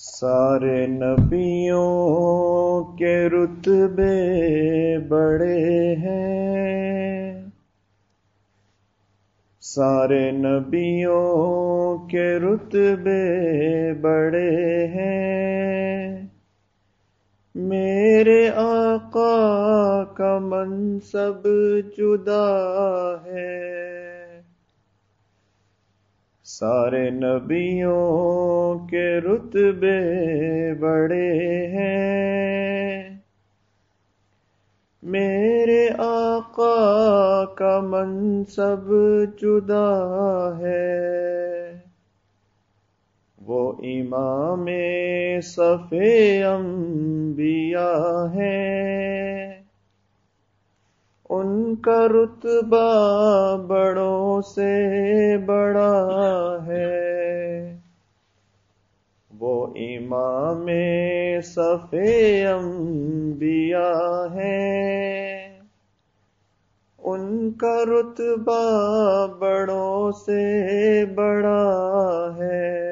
سارے نبیوں کے رتبے بڑے ہیں، سارے نبیوں کے رتبے بڑے ہیں، میرے آقا کا منصب جدا ہے۔ سارے نبیوں کے رتبے بڑے ہیں، میرے آقا کا منصب جدا ہے۔ وہ امام صف انبیاء ہیں، ان کا رتبہ بڑوں سے بڑا ہے۔ وہ امام صف انبیاء ہیں، ان کا رتبہ بڑوں سے بڑا ہے۔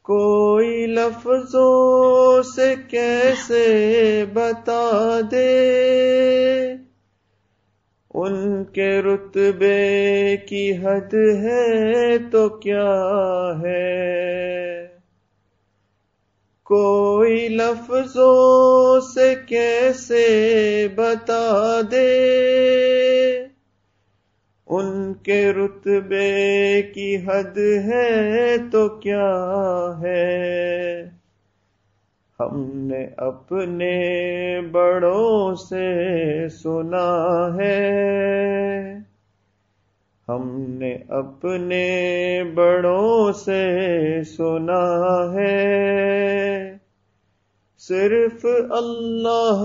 کوئی لفظوں سے کیسے بتا دے ان کے رتبے کی حد ہے تو کیا ہے۔ کوئی لفظوں سے کیسے بتا دے ان کے رتبے کی حد ہے تو کیا ہے۔ ہم نے اپنے بڑوں سے سنا ہے، ہم نے اپنے بڑوں سے سنا ہے، صرف اللہ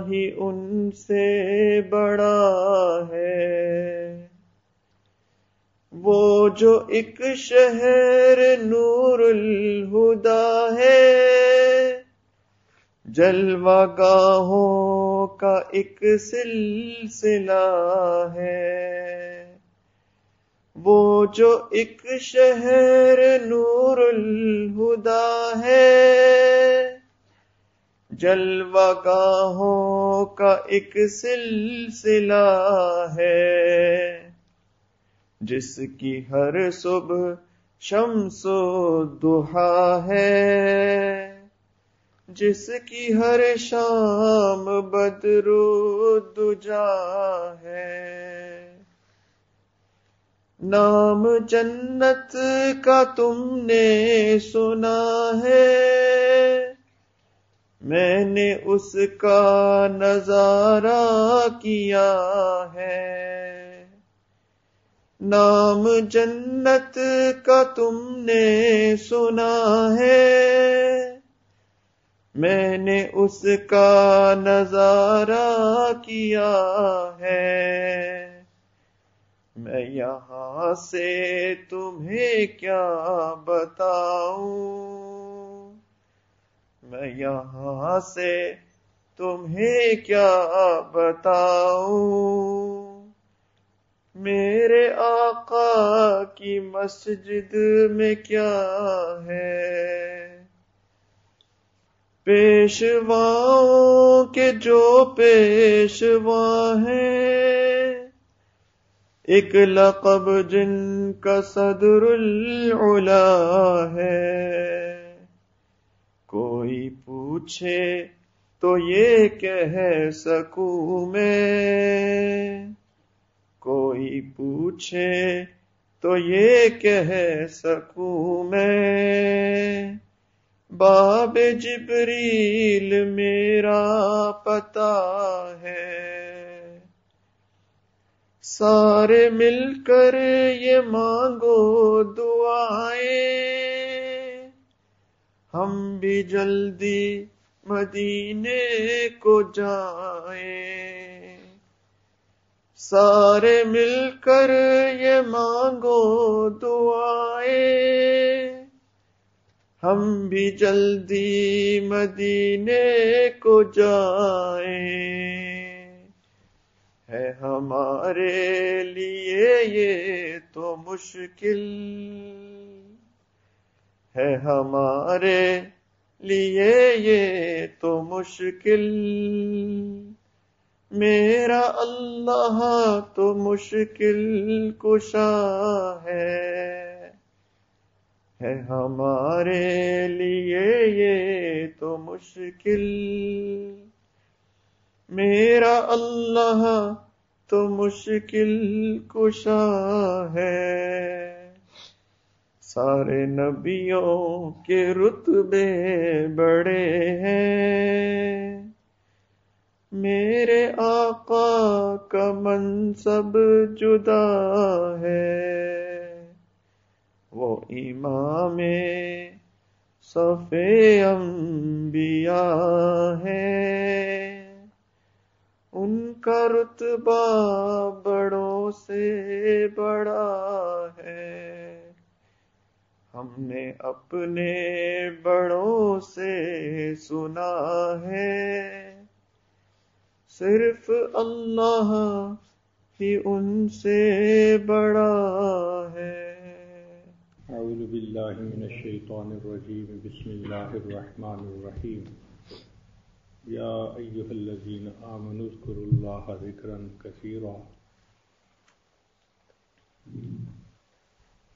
ہی ان سے بڑا ہے۔ وہ جو ایک شہر نور الہدیٰ ہے، جلوہ گاہوں کا ایک سلسلہ ہے۔ وہ جو ایک شہر نور الہدیٰ ہے، جلوہ گاہوں کا ایک سلسلہ ہے۔ جس کی ہر صبح شمس و ضحیٰ ہے، جس کی ہر شام بدر و دجیٰ ہے۔ نام جنت کا تم نے سنا ہے، میں نے اس کا نظارہ کیا ہے۔ نام جنت کا تم نے سنا ہے، میں نے اس کا نظارہ کیا ہے۔ میں یہاں سے تمہیں کیا بتاؤں، میں یہاں سے تمہیں کیا بتاؤں۔ میرے آقا کی مسجد میں کیا ہے۔ پیشواؤں کے جو پیشوا ہیں، ایک لقب جن کا صدر العلا ہے۔ کوئی پوچھے تو یہ کہہ سکوں میں، کوئی پوچھے تو یہ کہہ سکوں میں، باب جبریل میرا پتہ ہے۔ سارے مل کر یہ مانگو دعائیں، ہم بھی جلدی مدینے کو جائیں۔ سارے مل کر یہ مانگو دعائیں، ہم بھی جلدی مدینے کو جائیں۔ ہے ہمارے لیے یہ تو مشکل، ہے ہمارے لیے یہ تو مشکل، میرا اللہ تو مشکل کشا ہے ہمارے لیے یہ تو مشکل، میرا اللہ تو مشکل کشا ہے۔ سارے نبیوں کے رتبے بڑے ہیں، میرے آقا کا منصب جدا ہے، وہ امام صف انبیاء ہے، ان کا رتبہ بڑوں سے بڑا ہے۔ ہم نے اپنے بڑوں سے سنا ہے، صرف اللہ ہی ان سے بڑا ہے۔ اعوذ باللہ من الشیطان الرجیم، بسم اللہ الرحمن الرحیم۔ یا ایھا الذین آمنوا اذکروا اللہ ذکرا کثیرا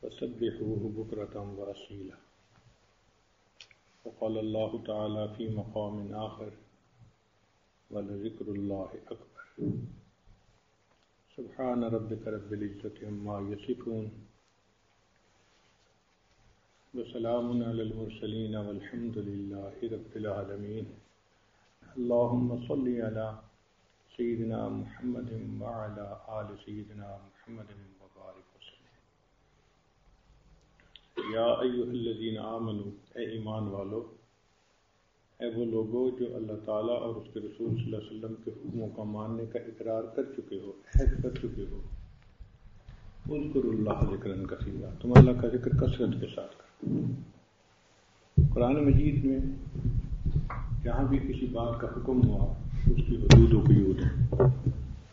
وسبحوہ بکرۃ واصیلا۔ وقال اللہ تعالی فی مقام آخر ولذکر اللہ اکبر۔ سبحان ربک رب العزۃ عما یصفون وسلام علی المرسلین والحمد للہ رب العالمین۔ اللہم صلی علی سیدنا محمد وعلی آل سیدنا محمد وبارک وسلم۔ یا ایھا الذین آمنوا، اے ایمان والو، اے وہ لوگو جو اللہ تعالیٰ اور اس کے رسول صلی اللہ علیہ وسلم کے حکموں کا ماننے کا اقرار کر چکے ہو، عہد کر چکے ہو، اذکروا اللہ ذکرا کثیرا، تم اللہ کا ذکر کثرت کے ساتھ کرو۔ قرآن مجید میں جہاں بھی کسی بات کا حکم ہوا اس کی حدود و قیود ہیں،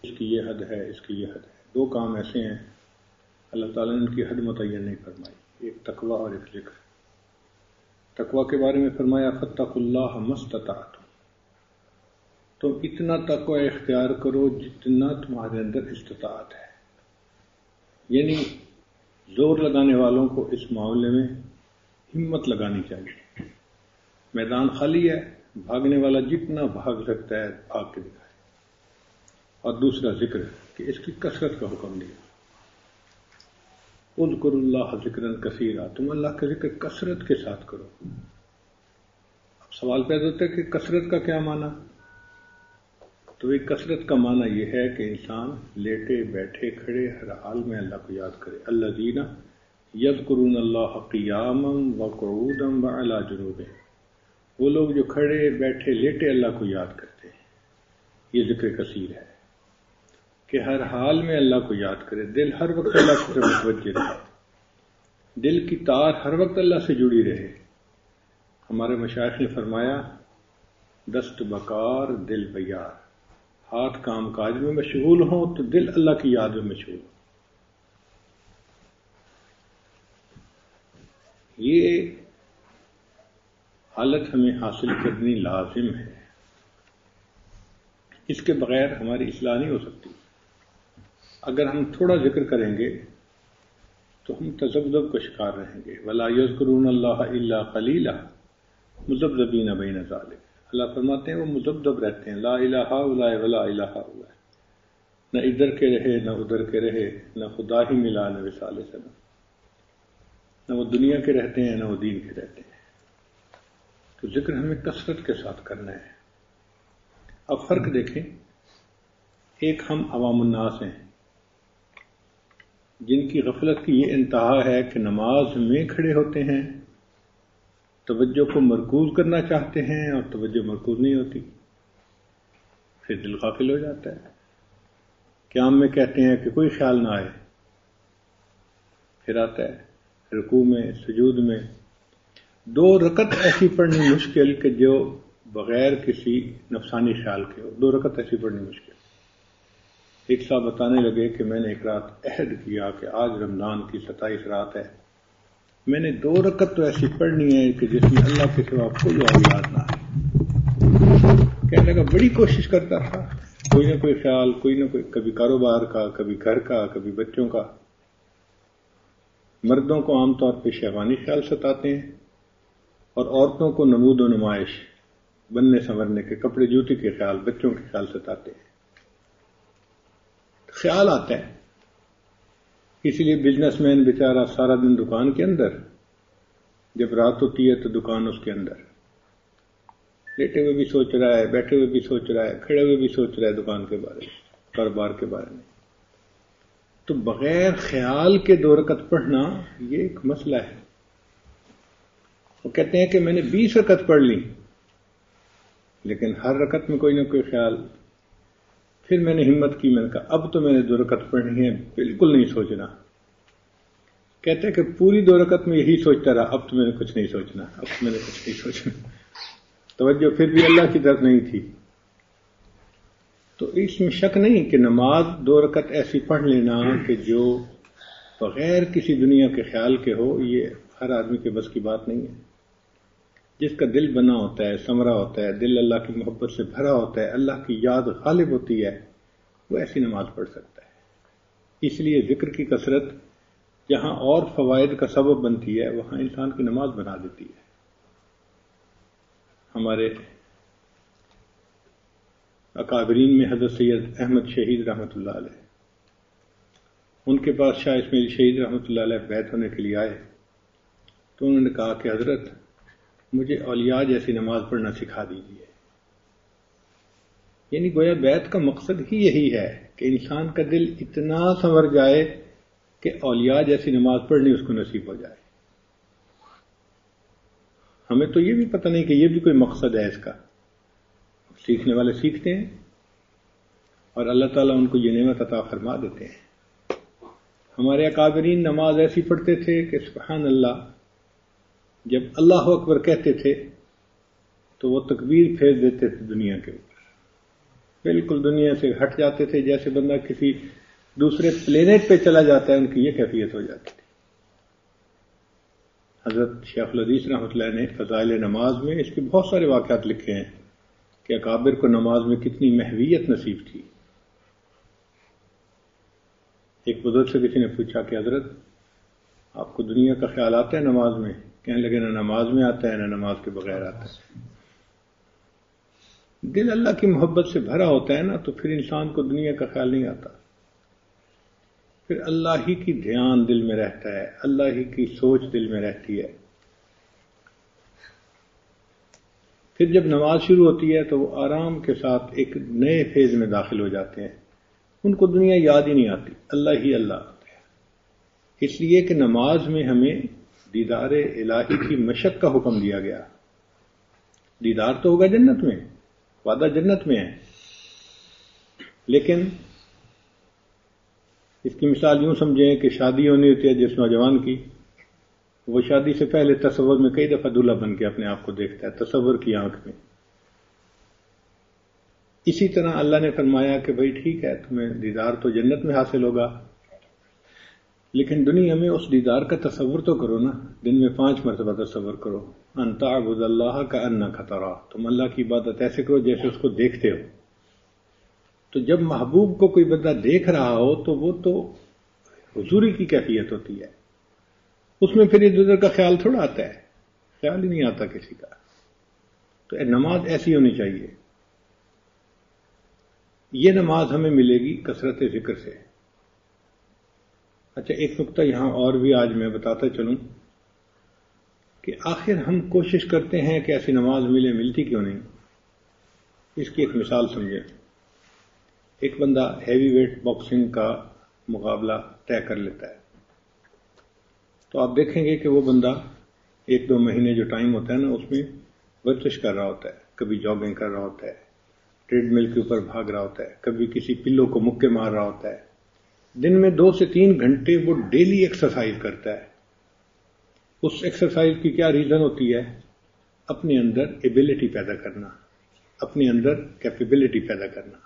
اس کی یہ حد ہے، اس کی یہ حد ہے۔ دو کام ایسے ہیں اللہ تعالیٰ نے ان کی حد متعین نہیں فرمائی، ایک تقویٰ اور ایک ذکر۔ تقویٰ کے بارے میں فرمایا فاتقوا اللہ ما استطعتم، تم اتنا تقویٰ اختیار کرو جتنا تمہارے اندر استطاعت ہے، یعنی زور لگانے والوں کو اس معاملے میں ہمت لگانی چاہیے۔ میدان خالی ہے، بھاگنے والا جتنا بھاگ سکتا ہے بھاگ کے دکھائے۔ اور دوسرا ذکر کہ اس کی کثرت کا حکم دیا، اذکروا اللہ ذکرا کثیرا، تم اللہ کا ذکر کثرت کے ساتھ کرو۔ اب سوال پیدا ہوتا ہے کہ کثرت کا کیا معنی؟ تو ایک کثرت کا معنی یہ ہے کہ انسان لیٹے بیٹھے کھڑے ہر حال میں اللہ کو یاد کرے۔ الذین یذکرون اللہ قیاما وقعودا وعلی جنوبہم، وہ لوگ جو کھڑے بیٹھے لیٹے اللہ کو یاد کرتے ہیں، یہ ذکر کثیر ہے کہ ہر حال میں اللہ کو یاد کرے، دل ہر وقت اللہ کی طرف متوجہ رہے، دل کی تار ہر وقت اللہ سے جڑی رہے۔ ہمارے مشائخ نے فرمایا دست بکار دل بیار، ہاتھ کام کاج میں مشغول ہوں تو دل اللہ کی یاد میں مشغول ہو۔ یہ حالت ہمیں حاصل کرنی لازم ہے، اس کے بغیر ہماری اصلاح نہیں ہو سکتی۔ اگر ہم تھوڑا ذکر کریں گے تو ہم تذبذب کا شکار رہیں گے۔ وَلَا يَذْكُرُونَ اللَّهَ إِلَّا قَلِيلًا مُذَبذَبِينَ بَيْنَ ذَلِكَ، اللہ فرماتے ہیں وہ مذبذب رہتے ہیں، لا الہ الا ولا الہ الا، نہ ادھر کے رہے نہ ادھر کے رہے، نہ خدا ہی ملا نہ وصال سلام، نہ وہ دنیا کے رہتے ہیں نہ وہ دین کے رہتے ہیں۔ تو ذکر ہمیں کثرت کے ساتھ کرنا ہے۔ اب فرق دیکھیں، ایک ہم عوام الناس ہیں جن کی غفلت کی یہ انتہا ہے کہ نماز میں کھڑے ہوتے ہیں، توجہ کو مرکوز کرنا چاہتے ہیں اور توجہ مرکوز نہیں ہوتی، پھر دل غافل ہو جاتا ہے۔ قیام میں کہتے ہیں کہ کوئی خیال نہ آئے، پھر آتا ہے رکوع میں سجود میں۔ 2 رکعت ایسی پڑھنی مشکل کہ جو بغیر کسی نفسانی خیال کے ہو، 2 رکعت ایسی پڑھنی مشکل۔ ایک صاحب بتانے لگے کہ میں نے ایک رات عہد کیا کہ آج رمضان کی 27 رات ہے، میں نے 2 رکعت تو ایسی پڑھنی ہے کہ جس میں اللہ کے سوا کوئی اور یاد نہ آئے. کہنے لگا بڑی کوشش کرتا تھا، کوئی نہ کوئی خیال، کوئی نہ کوئی، کبھی کاروبار کا، کبھی گھر کا، کبھی بچوں کا. مردوں کو عام طور پہ شہوانی خیال ستاتے ہیں اور عورتوں کو نمود و نمائش، بننے سنورنے کے، کپڑے جوتی کے خیال، بچوں کے خیال ستاتے ہیں. خیال آتا ہے. اس لیے بزنس مین بیچارہ سارا دن دکان کے اندر، جب رات ہوتی ہے تو دکان اس کے اندر، لیٹے ہوئے بھی سوچ رہا ہے، بیٹھے ہوئے بھی سوچ رہا ہے، کھڑے ہوئے بھی سوچ رہا ہے دکان کے بارے میں، کاروبار کے بارے میں. تو بغیر خیال کے 2 رکعت پڑھنا یہ ایک مسئلہ ہے. وہ کہتے ہیں کہ میں نے 20 رکعت پڑھ لی، لیکن ہر رکعت میں کوئی نہ کوئی خیال. پھر میں نے ہمت کی، میں نے کہا اب تو میں نے 2 رکعت پڑھنی ہے، بالکل نہیں سوچنا. کہتے ہیں کہ پوری 2 رکعت میں یہی سوچتا رہا، اب تو میں نے کچھ نہیں سوچنا، اب تو میں نے کچھ نہیں سوچنا. توجہ پھر بھی اللہ کی طرف نہیں تھی. تو اس میں شک نہیں کہ نماز 2 رکعت ایسی پڑھ لینا کہ جو بغیر کسی دنیا کے خیال کے ہو، یہ ہر آدمی کے بس کی بات نہیں ہے. جس کا دل بنا ہوتا ہے، سمرا ہوتا ہے، دل اللہ کی محبت سے بھرا ہوتا ہے، اللہ کی یاد غالب ہوتی ہے، وہ ایسی نماز پڑھ سکتا ہے. اس لیے ذکر کی کثرت جہاں اور فوائد کا سبب بنتی ہے، وہاں انسان کی نماز بنا دیتی ہے. ہمارے اکابرین میں حضرت سید احمد شہید رحمۃ اللہ علیہ، ان کے پاس شاہ اسماعیل شہید رحمۃ اللہ علیہ بیعت ہونے کے لیے آئے تو انہوں نے کہا کہ حضرت مجھے اولیاء جیسی نماز پڑھنا سکھا دیجیے. یعنی گویا بیعت کا مقصد ہی یہی ہے کہ انسان کا دل اتنا سنور جائے کہ اولیاء جیسی نماز پڑھنی اس کو نصیب ہو جائے. ہمیں تو یہ بھی پتہ نہیں کہ یہ بھی کوئی مقصد ہے اس کا. سیکھنے والے سیکھتے ہیں اور اللہ تعالیٰ ان کو یہ نعمت عطا فرما دیتے ہیں. ہمارے اکابرین نماز ایسی پڑھتے تھے کہ سبحان اللہ، جب اللہ اکبر کہتے تھے تو وہ تکبیر پھیر دیتے تھے دنیا کے اوپر، بالکل دنیا سے ہٹ جاتے تھے، جیسے بندہ کسی دوسرے پلینٹ پہ چلا جاتا ہے، ان کی یہ کیفیت ہو جاتی تھی. حضرت شیخ الحدیث رحمۃ اللہ نے فضائل نماز میں اس کے بہت سارے واقعات لکھے ہیں کہ اکابر کو نماز میں کتنی محویت نصیب تھی. ایک بزرگ سے کسی نے پوچھا کہ حضرت آپ کو دنیا کا خیال آتا ہے نماز میں؟ کہنے لگے نہ نماز میں آتا ہے نہ نماز کے بغیر آتا ہے. دل اللہ کی محبت سے بھرا ہوتا ہے نا، تو پھر انسان کو دنیا کا خیال نہیں آتا. پھر اللہ ہی کی دھیان دل میں رہتا ہے، اللہ ہی کی سوچ دل میں رہتی ہے. پھر جب نماز شروع ہوتی ہے تو وہ آرام کے ساتھ ایک نئے فیز میں داخل ہو جاتے ہیں. ان کو دنیا یاد ہی نہیں آتی، اللہ ہی اللہ آتا ہے. اس لیے کہ نماز میں ہمیں دیدار الہی کی مشق کا حکم دیا گیا. دیدار تو ہوگا جنت میں، وعدہ جنت میں ہے، لیکن اس کی مثال یوں سمجھیں کہ شادی ہونی ہوتی ہے جس نوجوان کی، وہ شادی سے پہلے تصور میں کئی دفعہ دلہا بن کے اپنے آپ کو دیکھتا ہے، تصور کی آنکھ میں. اسی طرح اللہ نے فرمایا کہ بھئی ٹھیک ہے، تمہیں دیدار تو جنت میں حاصل ہوگا، لیکن دنیا میں اس دیدار کا تصور تو کرو نا. دن میں 5 مرتبہ تصور کرو، ان تعبد اللہ کأنک تراہ، تم اللہ کی عبادت ایسے کرو جیسے اس کو دیکھتے ہو. تو جب محبوب کو کوئی بندہ دیکھ رہا ہو تو وہ تو حضوری کی کیفیت ہوتی ہے، اس میں پھر ادھر ادھر کا خیال تھوڑا آتا ہے، خیال ہی نہیں آتا کسی کا. تو نماز ایسی ہونی چاہیے. یہ نماز ہمیں ملے گی کثرت ذکر سے. اچھا، ایک نقطہ یہاں اور بھی آج میں بتاتا چلوں کہ آخر ہم کوشش کرتے ہیں کہ ایسی نماز ملتی کیوں نہیں. اس کی ایک مثال سمجھیں. ایک بندہ ہیوی ویٹ باکسنگ کا مقابلہ طے کر لیتا ہے، تو آپ دیکھیں گے کہ وہ بندہ 1-2 مہینے جو ٹائم ہوتا ہے نا، اس میں ورزش کر رہا ہوتا ہے، کبھی جاگنگ کر رہا ہوتا ہے، ٹریڈ مل کے اوپر بھاگ رہا ہوتا ہے، کبھی کسی پلو کو مکے مار رہا ہوتا ہے. دن میں 2 سے 3 گھنٹے وہ ڈیلی ایکسرسائز کرتا ہے. اس ایکسرسائز کی کیا ریزن ہوتی ہے؟ اپنے اندر ایبلٹی پیدا کرنا، اپنے اندر کیپیبلٹی پیدا کرنا،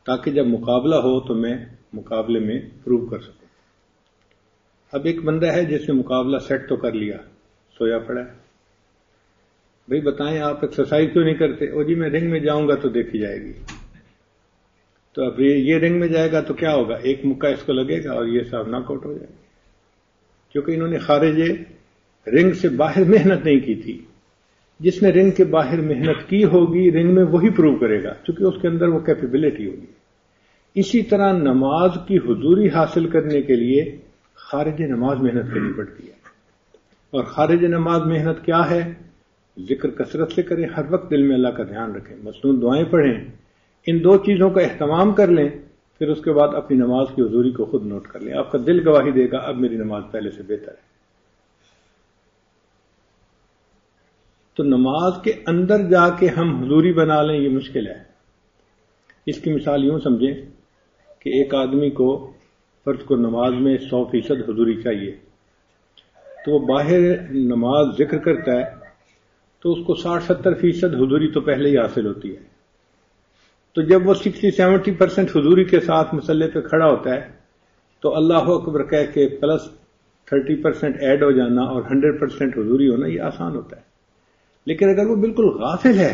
تاکہ جب مقابلہ ہو تو میں مقابلے میں پروو کر سکوں. اب ایک بندہ ہے جس نے مقابلہ سیٹ تو کر لیا، سویا پڑا ہے، بھئی بتائیں آپ ایکسرسائز کیوں نہیں کرتے؟ او جی میں رنگ میں جاؤں گا تو دیکھی جائے گی۔ تو اب یہ رنگ میں جائے گا تو کیا ہوگا؟ ایک مکہ اس کو لگے گا اور یہ صاحب ناک آؤٹ ہو جائے گا، کیونکہ انہوں نے خارج رنگ سے باہر محنت نہیں کی تھی۔ جس نے رنگ کے باہر محنت کی ہوگی رنگ میں وہی پروو کرے گا، کیونکہ اس کے اندر وہ کیپیبلٹی ہوگی۔ اسی طرح نماز کی حضوری حاصل کرنے کے لیے خارج نماز محنت کرنی پڑتی ہے، اور خارج نماز محنت کیا ہے؟ ذکر کثرت سے کریں، ہر وقت دل میں اللہ کا دھیان رکھیں، مصنون دعائیں پڑھیں، ان دو چیزوں کا اہتمام کر لیں، پھر اس کے بعد اپنی نماز کی حضوری کو خود نوٹ کر لیں، آپ کا دل گواہی دے گا اب میری نماز پہلے سے بہتر ہے۔ تو نماز کے اندر جا کے ہم حضوری بنا لیں، یہ مشکل ہے۔ اس کی مثال یوں سمجھیں کہ ایک آدمی کو فرض کو نماز میں 100% حضوری چاہیے، تو وہ باہر نماز ذکر کرتا ہے تو اس کو 60-70% حضوری تو پہلے ہی حاصل ہوتی ہے۔ تو جب وہ 60-70% حضوری کے ساتھ مصلی پہ کھڑا ہوتا ہے تو اللہ اکبر کہہ کے پلس 30% ایڈ ہو جانا اور 100% حضوری ہونا یہ آسان ہوتا ہے۔ لیکن اگر وہ بالکل غافل ہے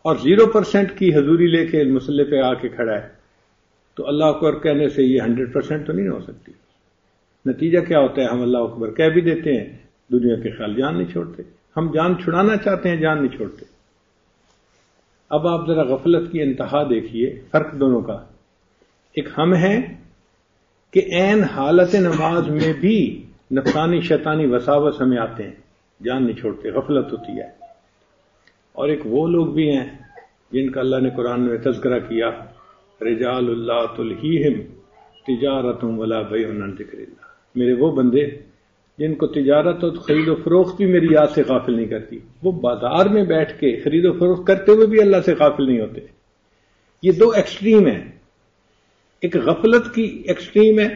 اور 0% کی حضوری لے کے مصلی پہ آ کے کھڑا ہے تو اللہ اکبر کہنے سے یہ 100% تو نہیں ہو سکتی۔ نتیجہ کیا ہوتا ہے؟ ہم اللہ اکبر کہہ بھی دیتے ہیں، دنیا کے خیال جان نہیں چھوڑتے، ہم جان چھڑانا چاہتے ہیں، جان نہیں چھوڑتے۔ اب آپ ذرا غفلت کی انتہا دیکھیے، فرق دونوں کا۔ ایک ہم ہیں کہ عین حالت نماز میں بھی نفسانی شیطانی وساوس ہمیں آتے ہیں، جان نہیں چھوڑتے، غفلت ہوتی ہے۔ اور ایک وہ لوگ بھی ہیں جن کا اللہ نے قرآن میں تذکرہ کیا، رجال اللہ تلہیہم تجارت ولا بیع عن ذکر اللہ، میرے وہ بندے جن کو تجارت اور خرید و فروخت بھی میری یاد سے غافل نہیں کرتی، وہ بازار میں بیٹھ کے خرید و فروخت کرتے ہوئے بھی اللہ سے غافل نہیں ہوتے۔ یہ دو ایکسٹریم ہیں، ایک غفلت کی ایکسٹریم ہے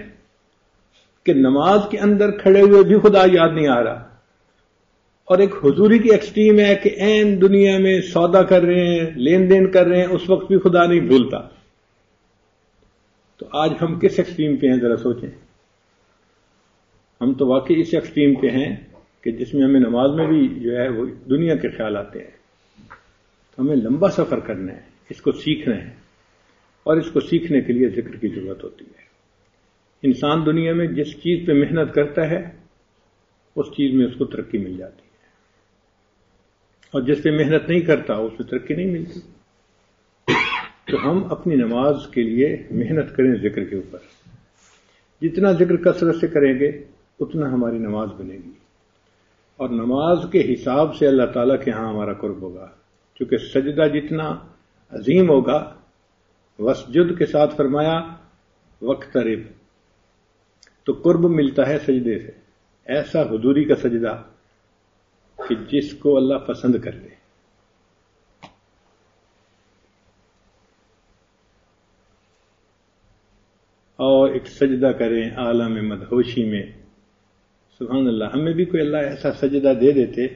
کہ نماز کے اندر کھڑے ہوئے بھی خدا یاد نہیں آ رہا، اور ایک حضوری کی ایکسٹریم ہے کہ عین دنیا میں سودا کر رہے ہیں، لین دین کر رہے ہیں، اس وقت بھی خدا نہیں بھولتا۔ تو آج ہم کس ایکسٹریم پہ ہیں ذرا سوچیں۔ ہم تو واقعی اس ایکسٹریم پہ ہیں کہ جس میں ہمیں نماز میں بھی جو ہے وہ دنیا کے خیال آتے ہیں۔ تو ہمیں لمبا سفر کرنا ہے، اس کو سیکھنا ہے، اور اس کو سیکھنے کے لیے ذکر کی ضرورت ہوتی ہے۔ انسان دنیا میں جس چیز پہ محنت کرتا ہے اس چیز میں اس کو ترقی مل جاتی ہے، اور جس پہ محنت نہیں کرتا اس پہ ترقی نہیں ملتی۔ تو ہم اپنی نماز کے لیے محنت کریں ذکر کے اوپر، جتنا ذکر کثرت سے کریں گے اتنا ہماری نماز بنے گی، اور نماز کے حساب سے اللہ تعالیٰ کے ہاں ہمارا قرب ہوگا، کیونکہ سجدہ جتنا عظیم ہوگا، وسجد کے ساتھ فرمایا وقترب، تو قرب ملتا ہے سجدے سے، ایسا حضوری کا سجدہ کہ جس کو اللہ پسند کر لے۔ اور ایک سجدہ کریں عالم مدہوشی میں، سبحان اللہ، ہمیں بھی کوئی اللہ ایسا سجدہ دے دیتے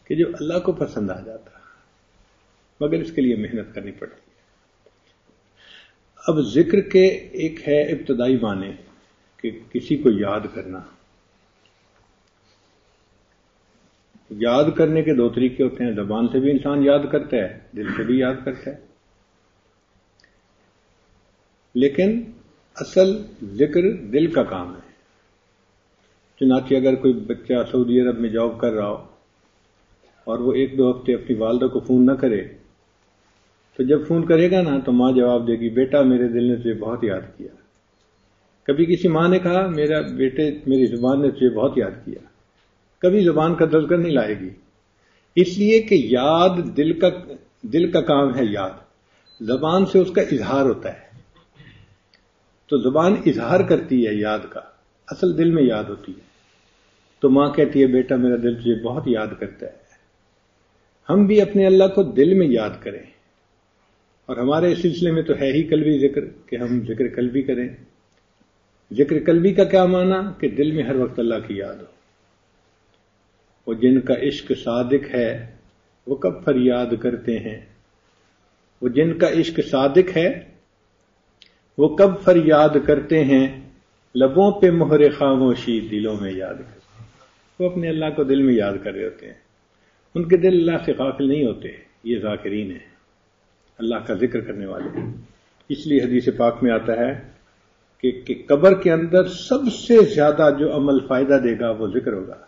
کہ جو اللہ کو پسند آ جاتا، مگر اس کے لیے محنت کرنی پڑتی ہے۔ اب ذکر کے ایک ہے ابتدائی معنی کہ کسی کو یاد کرنا۔ یاد کرنے کے دو طریقے ہوتے ہیں، زبان سے بھی انسان یاد کرتا ہے، دل سے بھی یاد کرتا ہے، لیکن اصل ذکر دل کا کام ہے۔ چنانچہ اگر کوئی بچہ سعودی عرب میں جاب کر رہا ہو اور وہ 1-2 ہفتے اپنی والدہ کو فون نہ کرے، تو جب فون کرے گا نا تو ماں جواب دے گی، بیٹا میرے دل نے تجھے بہت یاد کیا۔ کبھی کسی ماں نے کہا، میرا بیٹے میری زبان نے تجھے بہت یاد کیا، کبھی زبان کا تذکر نہیں لائے گی، اس لیے کہ یاد دل کا کام ہے۔ یاد زبان سے اس کا اظہار ہوتا ہے، تو زبان اظہار کرتی ہے یاد کا، اصل دل میں یاد ہوتی ہے۔ تو ماں کہتی ہے بیٹا میرا دل تجھے بہت یاد کرتا ہے۔ ہم بھی اپنے اللہ کو دل میں یاد کریں، اور ہمارے اس سلسلے میں تو ہے ہی قلبی ذکر کہ ہم ذکر قلبی کریں۔ ذکر قلبی کا کیا معنی؟ کہ دل میں ہر وقت اللہ کی یاد ہو۔ وہ جن کا عشق صادق ہے وہ کب فریاد کرتے ہیں، وہ جن کا عشق صادق ہے وہ کب فریاد کرتے ہیں، لبوں پہ مہر خاموشی دلوں میں یاد کر. وہ اپنے اللہ کو دل میں یاد کر رہے ہوتے ہیں، ان کے دل اللہ سے غافل نہیں ہوتے. یہ ذاکرین ہیں، اللہ کا ذکر کرنے والے. اس لیے حدیث پاک میں آتا ہے کہ قبر کے اندر سب سے زیادہ جو عمل فائدہ دے گا وہ ذکر ہوگا.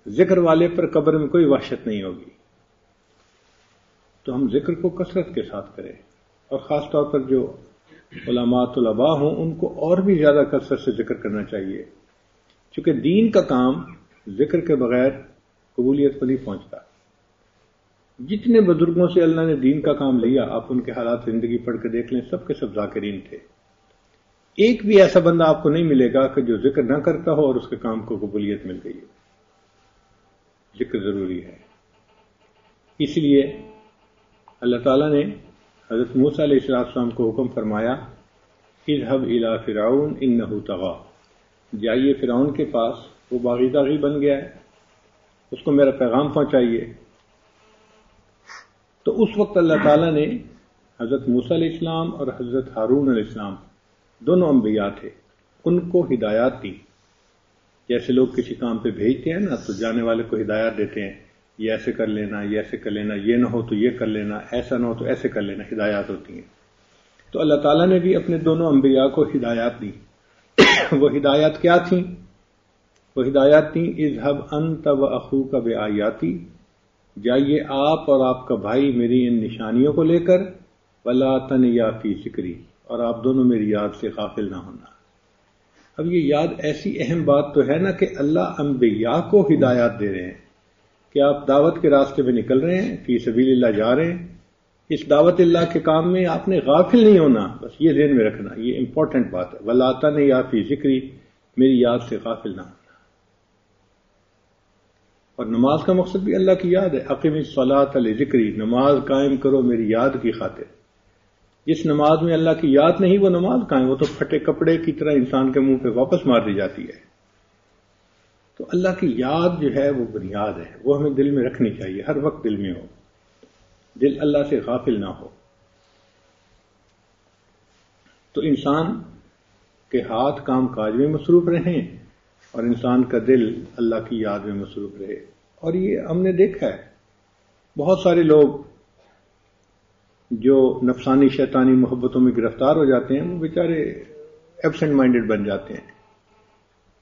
ذکر والے پر قبر میں کوئی وحشت نہیں ہوگی. تو ہم ذکر کو کثرت کے ساتھ کریں، اور خاص طور پر جو علماء طلباء ہوں ان کو اور بھی زیادہ کثرت سے ذکر کرنا چاہیے، چونکہ دین کا کام ذکر کے بغیر قبولیت کو نہیں پہنچتا. جتنے بزرگوں سے اللہ نے دین کا کام لیا، آپ ان کے حالات زندگی پڑھ کے دیکھ لیں، سب کے سب ذاکرین تھے. ایک بھی ایسا بندہ آپ کو نہیں ملے گا کہ جو ذکر نہ کرتا ہو اور اس کے کام کو قبولیت مل گئی ہو. ذکر ضروری ہے. اس لیے اللہ تعالیٰ نے حضرت موسیٰ علیہ السلام کو حکم فرمایا، اذهب الى فرعون انه طغى، جائیے فرعون کے پاس، وہ باغی داغی بن گیا ہے، اس کو میرا پیغام پہنچائیے. تو اس وقت اللہ تعالیٰ نے حضرت موسیٰ علیہ السلام اور حضرت ہارون علیہ السلام، دونوں انبیاء تھے، ان کو ہدایات دی. جیسے لوگ کسی کام پہ بھیجتے ہیں نا تو جانے والے کو ہدایات دیتے ہیں، یہ ایسے کر لینا، یہ ایسے کر لینا، یہ نہ ہو تو یہ کر لینا، ایسا نہ ہو تو ایسے کر لینا، ہدایات ہوتی ہیں. تو اللہ تعالیٰ نے بھی اپنے دونوں انبیاء کو ہدایات دی. وہ ہدایات کیا تھیں؟ وہ ہدایات تھیں اذهب انت واخوک بآیاتی، جائیے آپ اور آپ کا بھائی میری ان نشانیوں کو لے کر، ولا تنیا فی ذکری، اور آپ دونوں میری یاد سے غافل نہ ہونا. اب یہ یاد ایسی اہم بات تو ہے نا کہ اللہ انبیاء کو ہدایات دے رہے ہیں کہ آپ دعوت کے راستے میں نکل رہے ہیں، فی سبیل اللہ جا رہے ہیں، اس دعوت اللہ کے کام میں آپ نے غافل نہیں ہونا. بس یہ ذہن میں رکھنا، یہ امپورٹنٹ بات ہے. ولا تنیا فی ذکری، میری یاد سے غافل نہ ہونا. اور نماز کا مقصد بھی اللہ کی یاد ہے. اقم الصلاۃ لذکری، نماز قائم کرو میری یاد کی خاطر. جس نماز میں اللہ کی یاد نہیں وہ نماز قائم، وہ تو پھٹے کپڑے کی طرح انسان کے منہ پہ واپس مار دی جاتی ہے. تو اللہ کی یاد جو ہے وہ بنیاد ہے، وہ ہمیں دل میں رکھنی چاہیے، ہر وقت دل میں ہو، دل اللہ سے غافل نہ ہو. تو انسان کے ہاتھ کام کاج میں مصروف رہیں اور انسان کا دل اللہ کی یاد میں مصروف رہے. اور یہ ہم نے دیکھا ہے، بہت سارے لوگ جو نفسانی شیطانی محبتوں میں گرفتار ہو جاتے ہیں وہ بیچارے ایبسنٹ مائنڈڈ بن جاتے ہیں.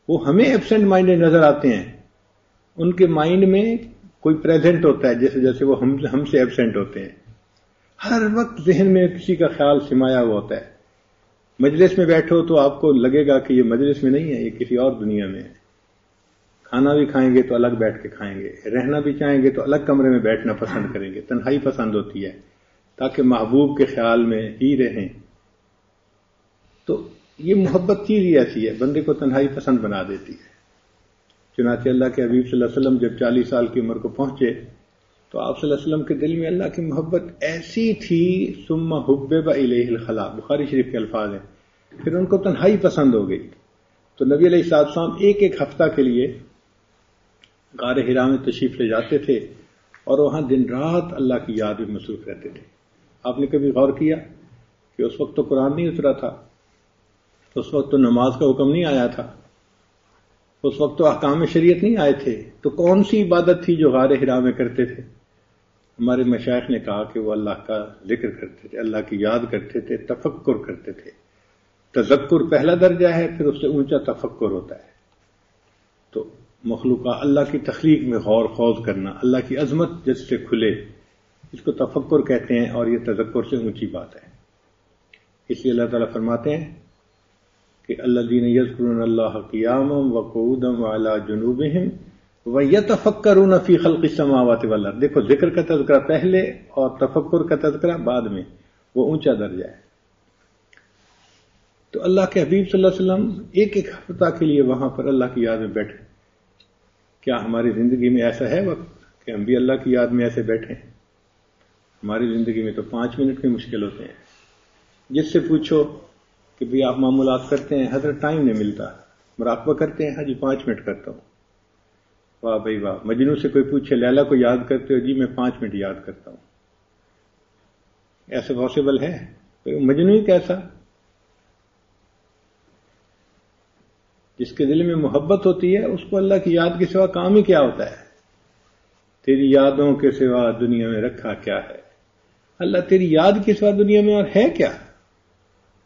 وہ ہمیں ایبسنٹ مائنڈڈ نظر آتے ہیں، ان کے مائنڈ میں کوئی پریزنٹ ہوتا ہے جیسے جیسے وہ ہم سے ایبسنٹ ہوتے ہیں. ہر وقت ذہن میں کسی کا خیال سمایا ہوا ہوتا ہے. مجلس میں بیٹھو تو آپ کو لگے گا کہ یہ مجلس میں نہیں ہے، یہ کسی اور دنیا میں ہے. کھانا بھی کھائیں گے تو الگ بیٹھ کے کھائیں گے، رہنا بھی چاہیں گے تو الگ کمرے میں بیٹھنا پسند کریں گے. تنہائی پسند ہوتی ہے تاکہ محبوب کے خیال میں ہی رہیں. تو یہ محبت چیز ہی ایسی ہے، بندے کو تنہائی پسند بنا دیتی ہے. چنانچہ اللہ کے حبیب صلی اللہ علیہ وسلم جب 40 سال کی عمر کو پہنچے تو آپ صلی اللہ علیہ وسلم کے دل میں اللہ کی محبت ایسی تھی، ثم حبب الیہ الخلا، بخاری شریف کے الفاظ ہیں. پھر ان کو تنہائی پسند ہو گئی. تو نبی علیہ السلام ایک ہفتہ کے لیے غار حرا میں تشریف لے جاتے تھے اور وہاں دن رات اللہ کی یاد میں مصروف رہتے تھے. آپ نے کبھی غور کیا کہ اس وقت تو قرآن نہیں اترا تھا، اس وقت تو نماز کا حکم نہیں آیا تھا، اس وقت تو احکام شریعت نہیں آئے تھے، تو کون سی عبادت تھی جو غار حرا میں کرتے تھے؟ ہمارے مشائخ نے کہا کہ وہ اللہ کا ذکر کرتے تھے، اللہ کی یاد کرتے تھے، تفکر کرتے تھے. تذکر پہلا درجہ ہے، پھر اس سے اونچا تفکر ہوتا ہے. تو مخلوقہ اللہ کی تخلیق میں غور خوض کرنا، اللہ کی عظمت جس سے کھلے، اس کو تفکر کہتے ہیں، اور یہ تذکر سے اونچی بات ہے. اس لیے اللہ تعالیٰ فرماتے ہیں کہ الذین یذکرون اللہ قیاما وقعودا وعلی جنوبہم ویتفکرون فی خلق السماوات والارض. دیکھو ذکر کا تذکرہ پہلے اور تفکر کا تذکرہ بعد میں، وہ اونچا درجہ ہے. تو اللہ کے حبیب صلی اللہ علیہ وسلم ایک ہفتہ کے لیے وہاں پر اللہ کی یاد میں بیٹھے. کیا ہماری زندگی میں ایسا ہے وقت کہ ہم بھی اللہ کی یاد میں ایسے بیٹھیں؟ ہماری زندگی میں تو 5 منٹ میں مشکل ہوتے ہیں. جس سے پوچھو کہ بھی آپ معمولات کرتے ہیں؟ حضرت ٹائم نہیں ملتا. مراقبہ کرتے ہیں؟ ہاں جی 5 منٹ کرتا ہوں. واہ بھائی واہ. مجنوں سے کوئی پوچھے لیلا کو یاد کرتے ہو؟ جی میں 5 منٹ یاد کرتا ہوں. ایسا پاسبل ہے؟ مجنوں ہی کیسا. جس کے دل میں محبت ہوتی ہے اس کو اللہ کی یاد کے سوا کام ہی کیا ہوتا ہے؟ تیری یادوں کے سوا دنیا میں رکھا کیا ہے؟ اللہ تیری یاد کے سوا دنیا میں اور ہے کیا؟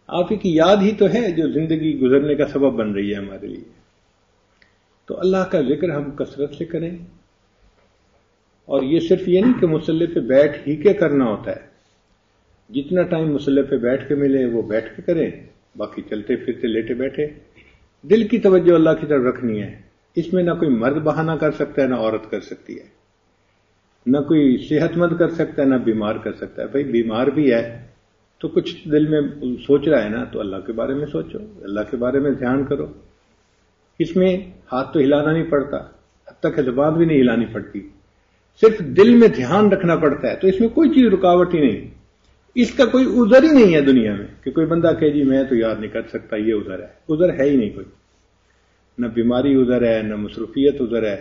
آپ ہی کی یاد ہی تو ہے جو زندگی گزرنے کا سبب بن رہی ہے ہمارے لیے. تو اللہ کا ذکر ہم کثرت سے کریں. اور یہ صرف یہ نہیں کہ مصلی پہ بیٹھ ہی کے کرنا ہوتا ہے. جتنا ٹائم مصلی پہ بیٹھ کے ملے وہ بیٹھ کے کریں، باقی چلتے پھرتے لیٹے بیٹھے. دل کی توجہ اللہ کی طرف رکھنی ہے. اس میں نہ کوئی مرد بہانہ کر سکتا ہے نہ عورت کر سکتی ہے، نہ کوئی صحت مند کر سکتا ہے نہ بیمار کر سکتا ہے. بھائی بیمار بھی ہے تو کچھ دل میں سوچ رہا ہے نا، تو اللہ کے بارے میں سوچو، اللہ کے بارے میں دھیان کرو. اس میں ہاتھ تو ہلانا نہیں پڑتا، حتیٰ کہ زبان بھی نہیں ہلانی پڑتی، صرف دل میں دھیان رکھنا پڑتا ہے. تو اس میں کوئی چیز رکاوٹ ہی نہیں. اس کا کوئی عذر ہی نہیں ہے دنیا میں کہ کوئی بندہ کہے جی میں تو یاد نہیں کر سکتا، یہ عذر ہے. عذر ہے ہی نہیں کوئی. نہ بیماری عذر ہے، نہ مصروفیت عذر ہے،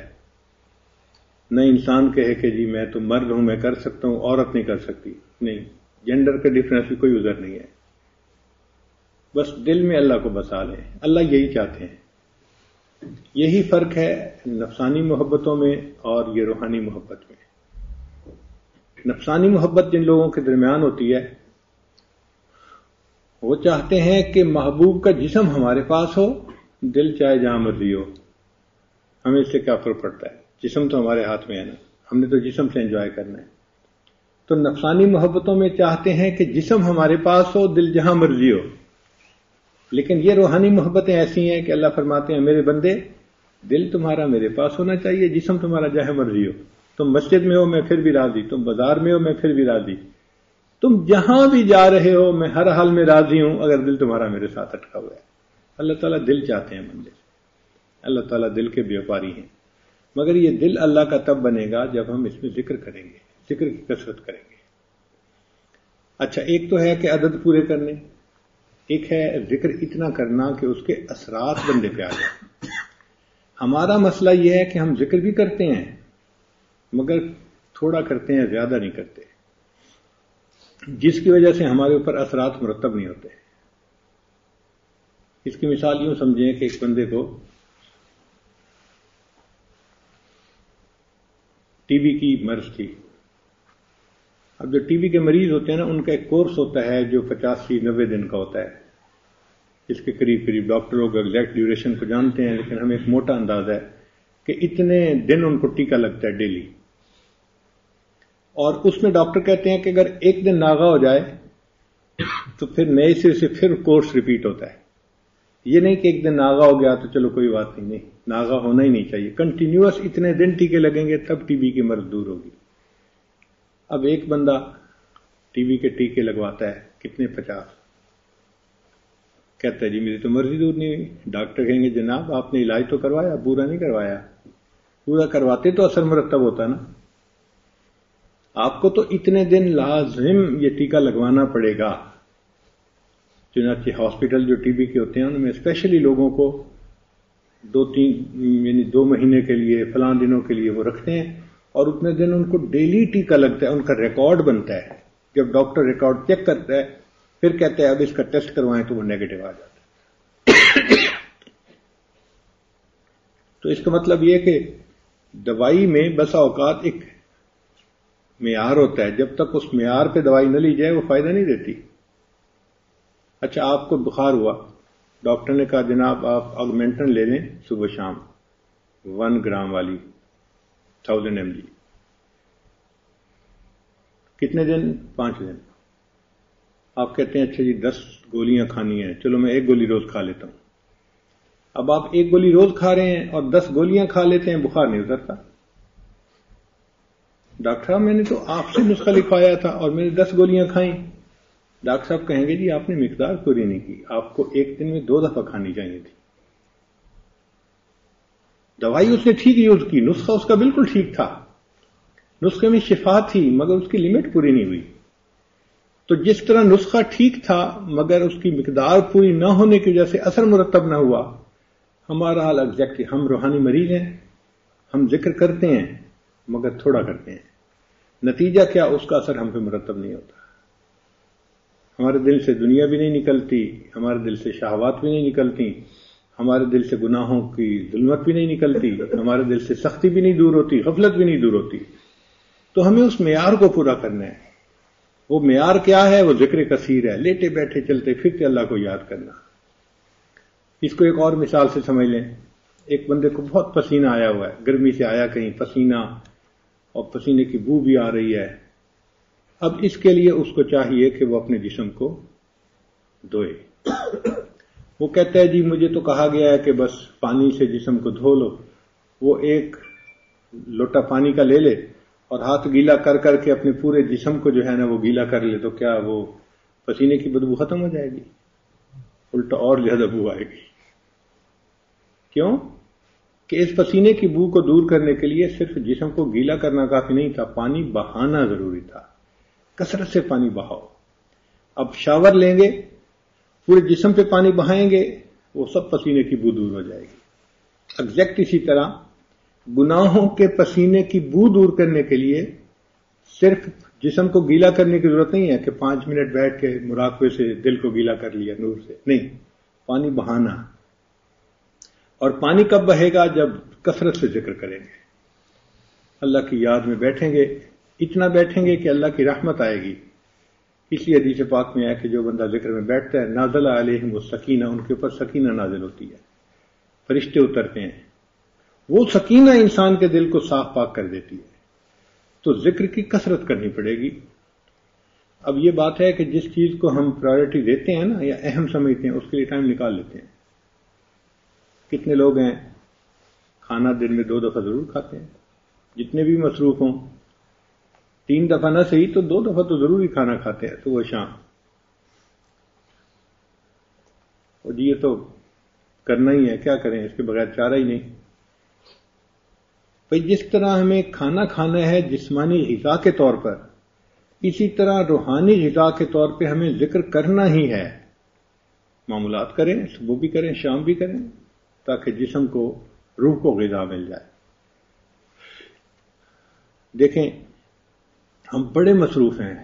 نہ انسان کہے کہ جی میں تو مرد ہوں میں کر سکتا ہوں عورت نہیں کر سکتی. نہیں، جینڈر کا ڈفرینس بھی کوئی عذر نہیں ہے. بس دل میں اللہ کو بسا لیں. اللہ یہی چاہتے ہیں. یہی فرق ہے نفسانی محبتوں میں اور یہ روحانی محبت میں. نفسانی محبت جن لوگوں کے درمیان ہوتی ہے وہ چاہتے ہیں کہ محبوب کا جسم ہمارے پاس ہو، دل چاہے جہاں مرضی ہو، ہمیں اس سے کیا فرق پڑتا ہے؟ جسم تو ہمارے ہاتھ میں ہے نا، ہم نے تو جسم سے انجوائے کرنا ہے. تو نفسانی محبتوں میں چاہتے ہیں کہ جسم ہمارے پاس ہو، دل جہاں مرضی ہو. لیکن یہ روحانی محبتیں ایسی ہیں کہ اللہ فرماتے ہیں میرے بندے دل تمہارا میرے پاس ہونا چاہیے، جسم تمہارا جہاں مرضی ہو. تم مسجد میں ہو میں پھر بھی راضی، تم بازار میں ہو میں پھر بھی راضی، تم جہاں بھی جا رہے ہو میں ہر حال میں راضی ہوں اگر دل تمہارا میرے ساتھ اٹکا ہوا ہے. اللہ تعالیٰ دل چاہتے ہیں بندے. اللہ تعالیٰ دل کے بیوپاری ہیں. مگر یہ دل اللہ کا تب بنے گا جب ہم اس میں ذکر کریں گے، ذکر کی کثرت کریں گے. اچھا، ایک تو ہے کہ عدد پورے کرنے، ایک ہے ذکر اتنا کرنا کہ اس کے اثرات بندے پہ آ جائیں. ہمارا مسئلہ یہ ہے کہ ہم ذکر بھی کرتے ہیں مگر تھوڑا کرتے ہیں، زیادہ نہیں کرتے، جس کی وجہ سے ہمارے اوپر اثرات مرتب نہیں ہوتے. اس کی مثال یوں سمجھیں کہ ایک بندے کو ٹی بی کی مرض تھی. اب جو ٹی بی کے مریض ہوتے ہیں نا ان کا ایک کورس ہوتا ہے جو 85-90 دن کا ہوتا ہے. اس کے قریب ڈاکٹر لوگ ایگزیکٹ ڈیوریشن کو جانتے ہیں، لیکن ہمیں ایک موٹا انداز ہے کہ اتنے دن ان کو ٹیکہ لگتا ہے ڈیلی. اور اس میں ڈاکٹر کہتے ہیں کہ اگر ایک دن ناغا ہو جائے تو پھر نئے سرے سے پھر کورس ریپیٹ ہوتا ہے. یہ نہیں کہ ایک دن ناغا ہو گیا تو چلو کوئی بات نہیں، ناغا ہونا ہی نہیں چاہیے، کنٹینیوس اتنے دن ٹیکے لگیں گے تب ٹی بی کی مرض دور ہوگی. اب ایک بندہ ٹی بی کے ٹیکے لگواتا ہے کتنے 50، کہتا ہے جی میری تو مرضی دور نہیں ہوئی. ڈاکٹر کہیں گے جناب آپ نے علاج تو کروایا، پورا نہیں کروایا. پورا کرواتے تو اثر مرتب ہوتا نا. آپ کو تو اتنے دن لازم یہ ٹیکہ لگوانا پڑے گا. چنانچہ ہاسپٹل جو ٹی بی کے ہوتے ہیں ان میں اسپیشلی لوگوں کو 2 مہینے کے لیے فلاں دنوں کے لیے وہ رکھتے ہیں اور اتنے دن ان کو ڈیلی ٹیکہ لگتا ہے. ان کا ریکارڈ بنتا ہے. جب ڈاکٹر ریکارڈ چیک کرتا ہے پھر کہتے ہیں اب اس کا ٹیسٹ کروائیں تو وہ نیگیٹو آ جاتا ہے. تو اس کا مطلب یہ کہ دوائی میں بسا اوقات ایک معیار ہوتا ہے، جب تک اس معیار پہ دوائی نہ لی جائے وہ فائدہ نہیں دیتی. اچھا، آپ کو بخار ہوا، ڈاکٹر نے کہا جناب آپ آگمنٹن لے لیں صبح شام 1 گرام والی 1000 mg. کتنے دن؟ 5 دن. آپ کہتے ہیں اچھا جی 10 گولیاں کھانی ہیں، چلو میں 1 گولی روز کھا لیتا ہوں. اب آپ 1 گولی روز کھا رہے ہیں اور 10 گولیاں کھا لیتے ہیں، بخار نہیں اترتا. ڈاکٹر صاحب میں نے تو آپ سے نسخہ لکھوایا تھا اور میں نے 10 گولیاں کھائیں. ڈاکٹر صاحب کہیں گے جی آپ نے مقدار پوری نہیں کی، آپ کو ایک دن میں 2 دفعہ کھانی چاہیے تھی. دوائی اس نے ٹھیک یوز کی، نسخہ اس کا بالکل ٹھیک تھا، نسخے میں شفا تھی مگر اس کی لمٹ پوری نہیں ہوئی. تو جس طرح نسخہ ٹھیک تھا مگر اس کی مقدار پوری نہ ہونے کی وجہ سے اثر مرتب نہ ہوا، ہمارا حال ایگزیکٹلی. ہم روحانی مریض ہیں، ہم ذکر کرتے ہیں مگر تھوڑا کرتے ہیں. نتیجہ کیا؟ اس کا اثر ہم پہ مرتب نہیں ہوتا. ہمارے دل سے دنیا بھی نہیں نکلتی، ہمارے دل سے شہوات بھی نہیں نکلتی، ہمارے دل سے گناہوں کی ظلمت بھی نہیں نکلتی، ہمارے دل سے سختی بھی نہیں دور ہوتی، غفلت بھی نہیں دور ہوتی. تو ہمیں اس معیار کو پورا کرنا ہے. وہ معیار کیا ہے؟ وہ ذکر کثیر ہے، لیٹے بیٹھے چلتے پھرتے اللہ کو یاد کرنا. اس کو ایک اور مثال سے سمجھ لیں. ایک بندے کو بہت پسینہ آیا ہوا ہے، گرمی سے آیا کہیں پسینہ، اور پسینے کی بو بھی آ رہی ہے. اب اس کے لیے اس کو چاہیے کہ وہ اپنے جسم کو دھوئے. وہ کہتا ہے جی مجھے تو کہا گیا ہے کہ بس پانی سے جسم کو دھو لو. وہ ایک لوٹا پانی کا لے لے اور ہاتھ گیلا کر کر کے اپنے پورے جسم کو جو ہے نا وہ گیلا کر لے، تو کیا وہ پسینے کی بدبو ختم ہو جائے گی؟ الٹا اور زیادہ بو آئے گی. کیوں؟ کہ اس پسینے کی بو کو دور کرنے کے لیے صرف جسم کو گیلا کرنا کافی نہیں تھا، پانی بہانا ضروری تھا. کثرت سے پانی بہاؤ. اب شاور لیں گے، پورے جسم پہ پانی بہائیں گے، وہ سب پسینے کی بو دور ہو جائے گی. ایگزیکٹ اسی طرح گناہوں کے پسینے کی بو دور کرنے کے لیے صرف جسم کو گیلا کرنے کی ضرورت نہیں ہے کہ 5 منٹ بیٹھ کے مراقبے سے دل کو گیلا کر لیا نور سے. نہیں، پانی بہانا. اور پانی کب بہے گا؟ جب کثرت سے ذکر کریں گے، اللہ کی یاد میں بیٹھیں گے، اتنا بیٹھیں گے کہ اللہ کی رحمت آئے گی. اس لیے حدیث پاک میں ہے کہ جو بندہ ذکر میں بیٹھتا ہے نازل علیہم السکینہ، ان کے اوپر سکینہ نازل ہوتی ہے، فرشتے اترتے ہیں. وہ سکینہ انسان کے دل کو صاف پاک کر دیتی ہے. تو ذکر کی کثرت کرنی پڑے گی. اب یہ بات ہے کہ جس چیز کو ہم پرائرٹی دیتے ہیں نا یا اہم سمجھتے ہیں، اس کے لیے ٹائم نکال لیتے ہیں. کتنے لوگ ہیں کھانا دن میں 2 دفعہ ضرور کھاتے ہیں، جتنے بھی مصروف ہوں. 3 دفعہ نہ صحیح تو 2 دفعہ تو ضرور ہی کھانا کھاتے ہیں. تو وہ شام، اور جی یہ تو کرنا ہی ہے، کیا کریں، اس کے بغیر چارہ ہی نہیں. بھئی جس طرح ہمیں کھانا کھانا ہے جسمانی غذا کے طور پر، اسی طرح روحانی غذا کے طور پہ ہمیں ذکر کرنا ہی ہے. معمولات کریں، صبح بھی کریں، شام بھی کریں، تاکہ جسم کو، روح کو غذا مل جائے. دیکھیں ہم بڑے مصروف ہیں،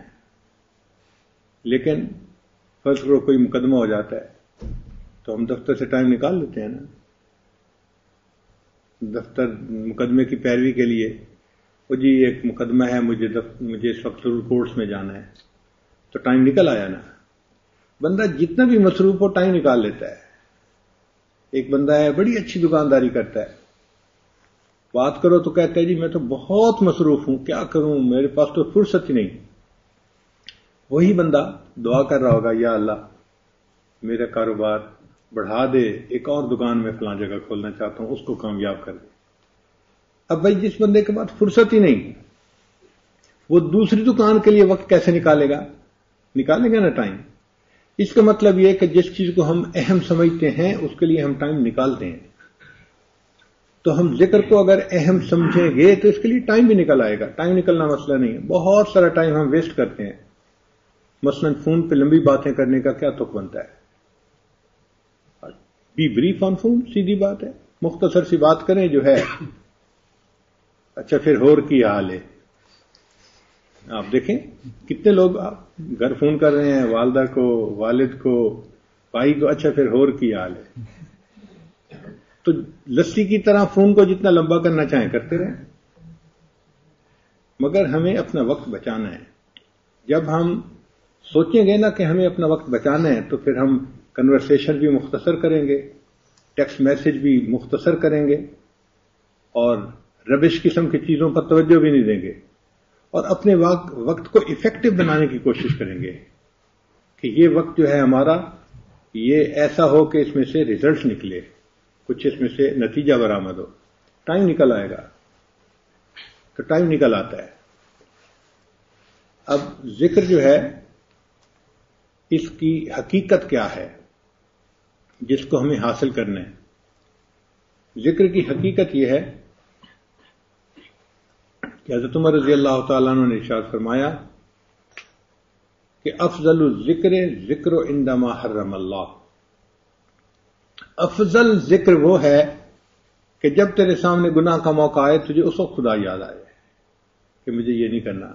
لیکن فرض کرو کوئی مقدمہ ہو جاتا ہے تو ہم دفتر سے ٹائم نکال لیتے ہیں نا. دفتر مقدمے کی پیروی کے لیے، وہ جی ایک مقدمہ ہے، مجھے اس وقت ضرور کورٹس میں جانا ہے، تو ٹائم نکل آیا نا. بندہ جتنا بھی مصروف ہو ٹائم نکال لیتا ہے. ایک بندہ ہے بڑی اچھی دکانداری کرتا ہے، بات کرو تو کہتا ہے جی میں تو بہت مصروف ہوں، کیا کروں، میرے پاس تو فرصت ہی نہیں. وہی بندہ دعا کر رہا ہوگا یا اللہ میرا کاروبار بڑھا دے، ایک اور دکان میں فلاں جگہ کھولنا چاہتا ہوں، اس کو کامیاب کر دے. اب بھائی جس بندے کے پاس فرصت ہی نہیں، وہ دوسری دکان کے لیے وقت کیسے نکالے گا؟ نکالے گا نا ٹائم. اس کا مطلب یہ کہ جس چیز کو ہم اہم سمجھتے ہیں اس کے لیے ہم ٹائم نکالتے ہیں. تو ہم ذکر کو اگر اہم سمجھیں گے تو اس کے لیے ٹائم بھی نکل آئے گا. ٹائم نکلنا مسئلہ نہیں ہے. بہت سارا ٹائم ہم ویسٹ کرتے ہیں. مثلا فون پہ لمبی باتیں کرنے کا کیا تک بنتا ہے؟ بی بریف آن فون، سیدھی بات ہے، مختصر سی بات کریں جو ہے. اچھا پھر ہور کی حال ہے؟ آپ دیکھیں کتنے لوگ آپ گھر فون کر رہے ہیں، والدہ کو، والد کو، بھائی کو، اچھا پھر ہور کی حال ہے. تو لسی کی طرح فون کو جتنا لمبا کرنا چاہیں کرتے رہیں، مگر ہمیں اپنا وقت بچانا ہے. جب ہم سوچیں گے نا کہ ہمیں اپنا وقت بچانا ہے تو پھر ہم کنورسیشن بھی مختصر کریں گے، ٹیکسٹ میسج بھی مختصر کریں گے، اور ربش قسم کی چیزوں پر توجہ بھی نہیں دیں گے، اور اپنے وقت کو افیکٹو بنانے کی کوشش کریں گے کہ یہ وقت جو ہے ہمارا یہ ایسا ہو کہ اس میں سے ریزلٹس نکلے، کچھ اس میں سے نتیجہ برآمد ہو. ٹائم نکل آئے گا. تو ٹائم نکل آتا ہے. اب ذکر جو ہے اس کی حقیقت کیا ہے جس کو ہمیں حاصل کرنا ہے؟ ذکر کی حقیقت یہ ہے کہ حضرت عمر رضی اللہ تعالیٰ عنہ نے ارشاد فرمایا کہ افضل الذکر ذکر عندما حرم اللہ. افضل ذکر وہ ہے کہ جب تیرے سامنے گناہ کا موقع آئے تجھے اس وقت خدا یاد آئے کہ مجھے یہ نہیں کرنا.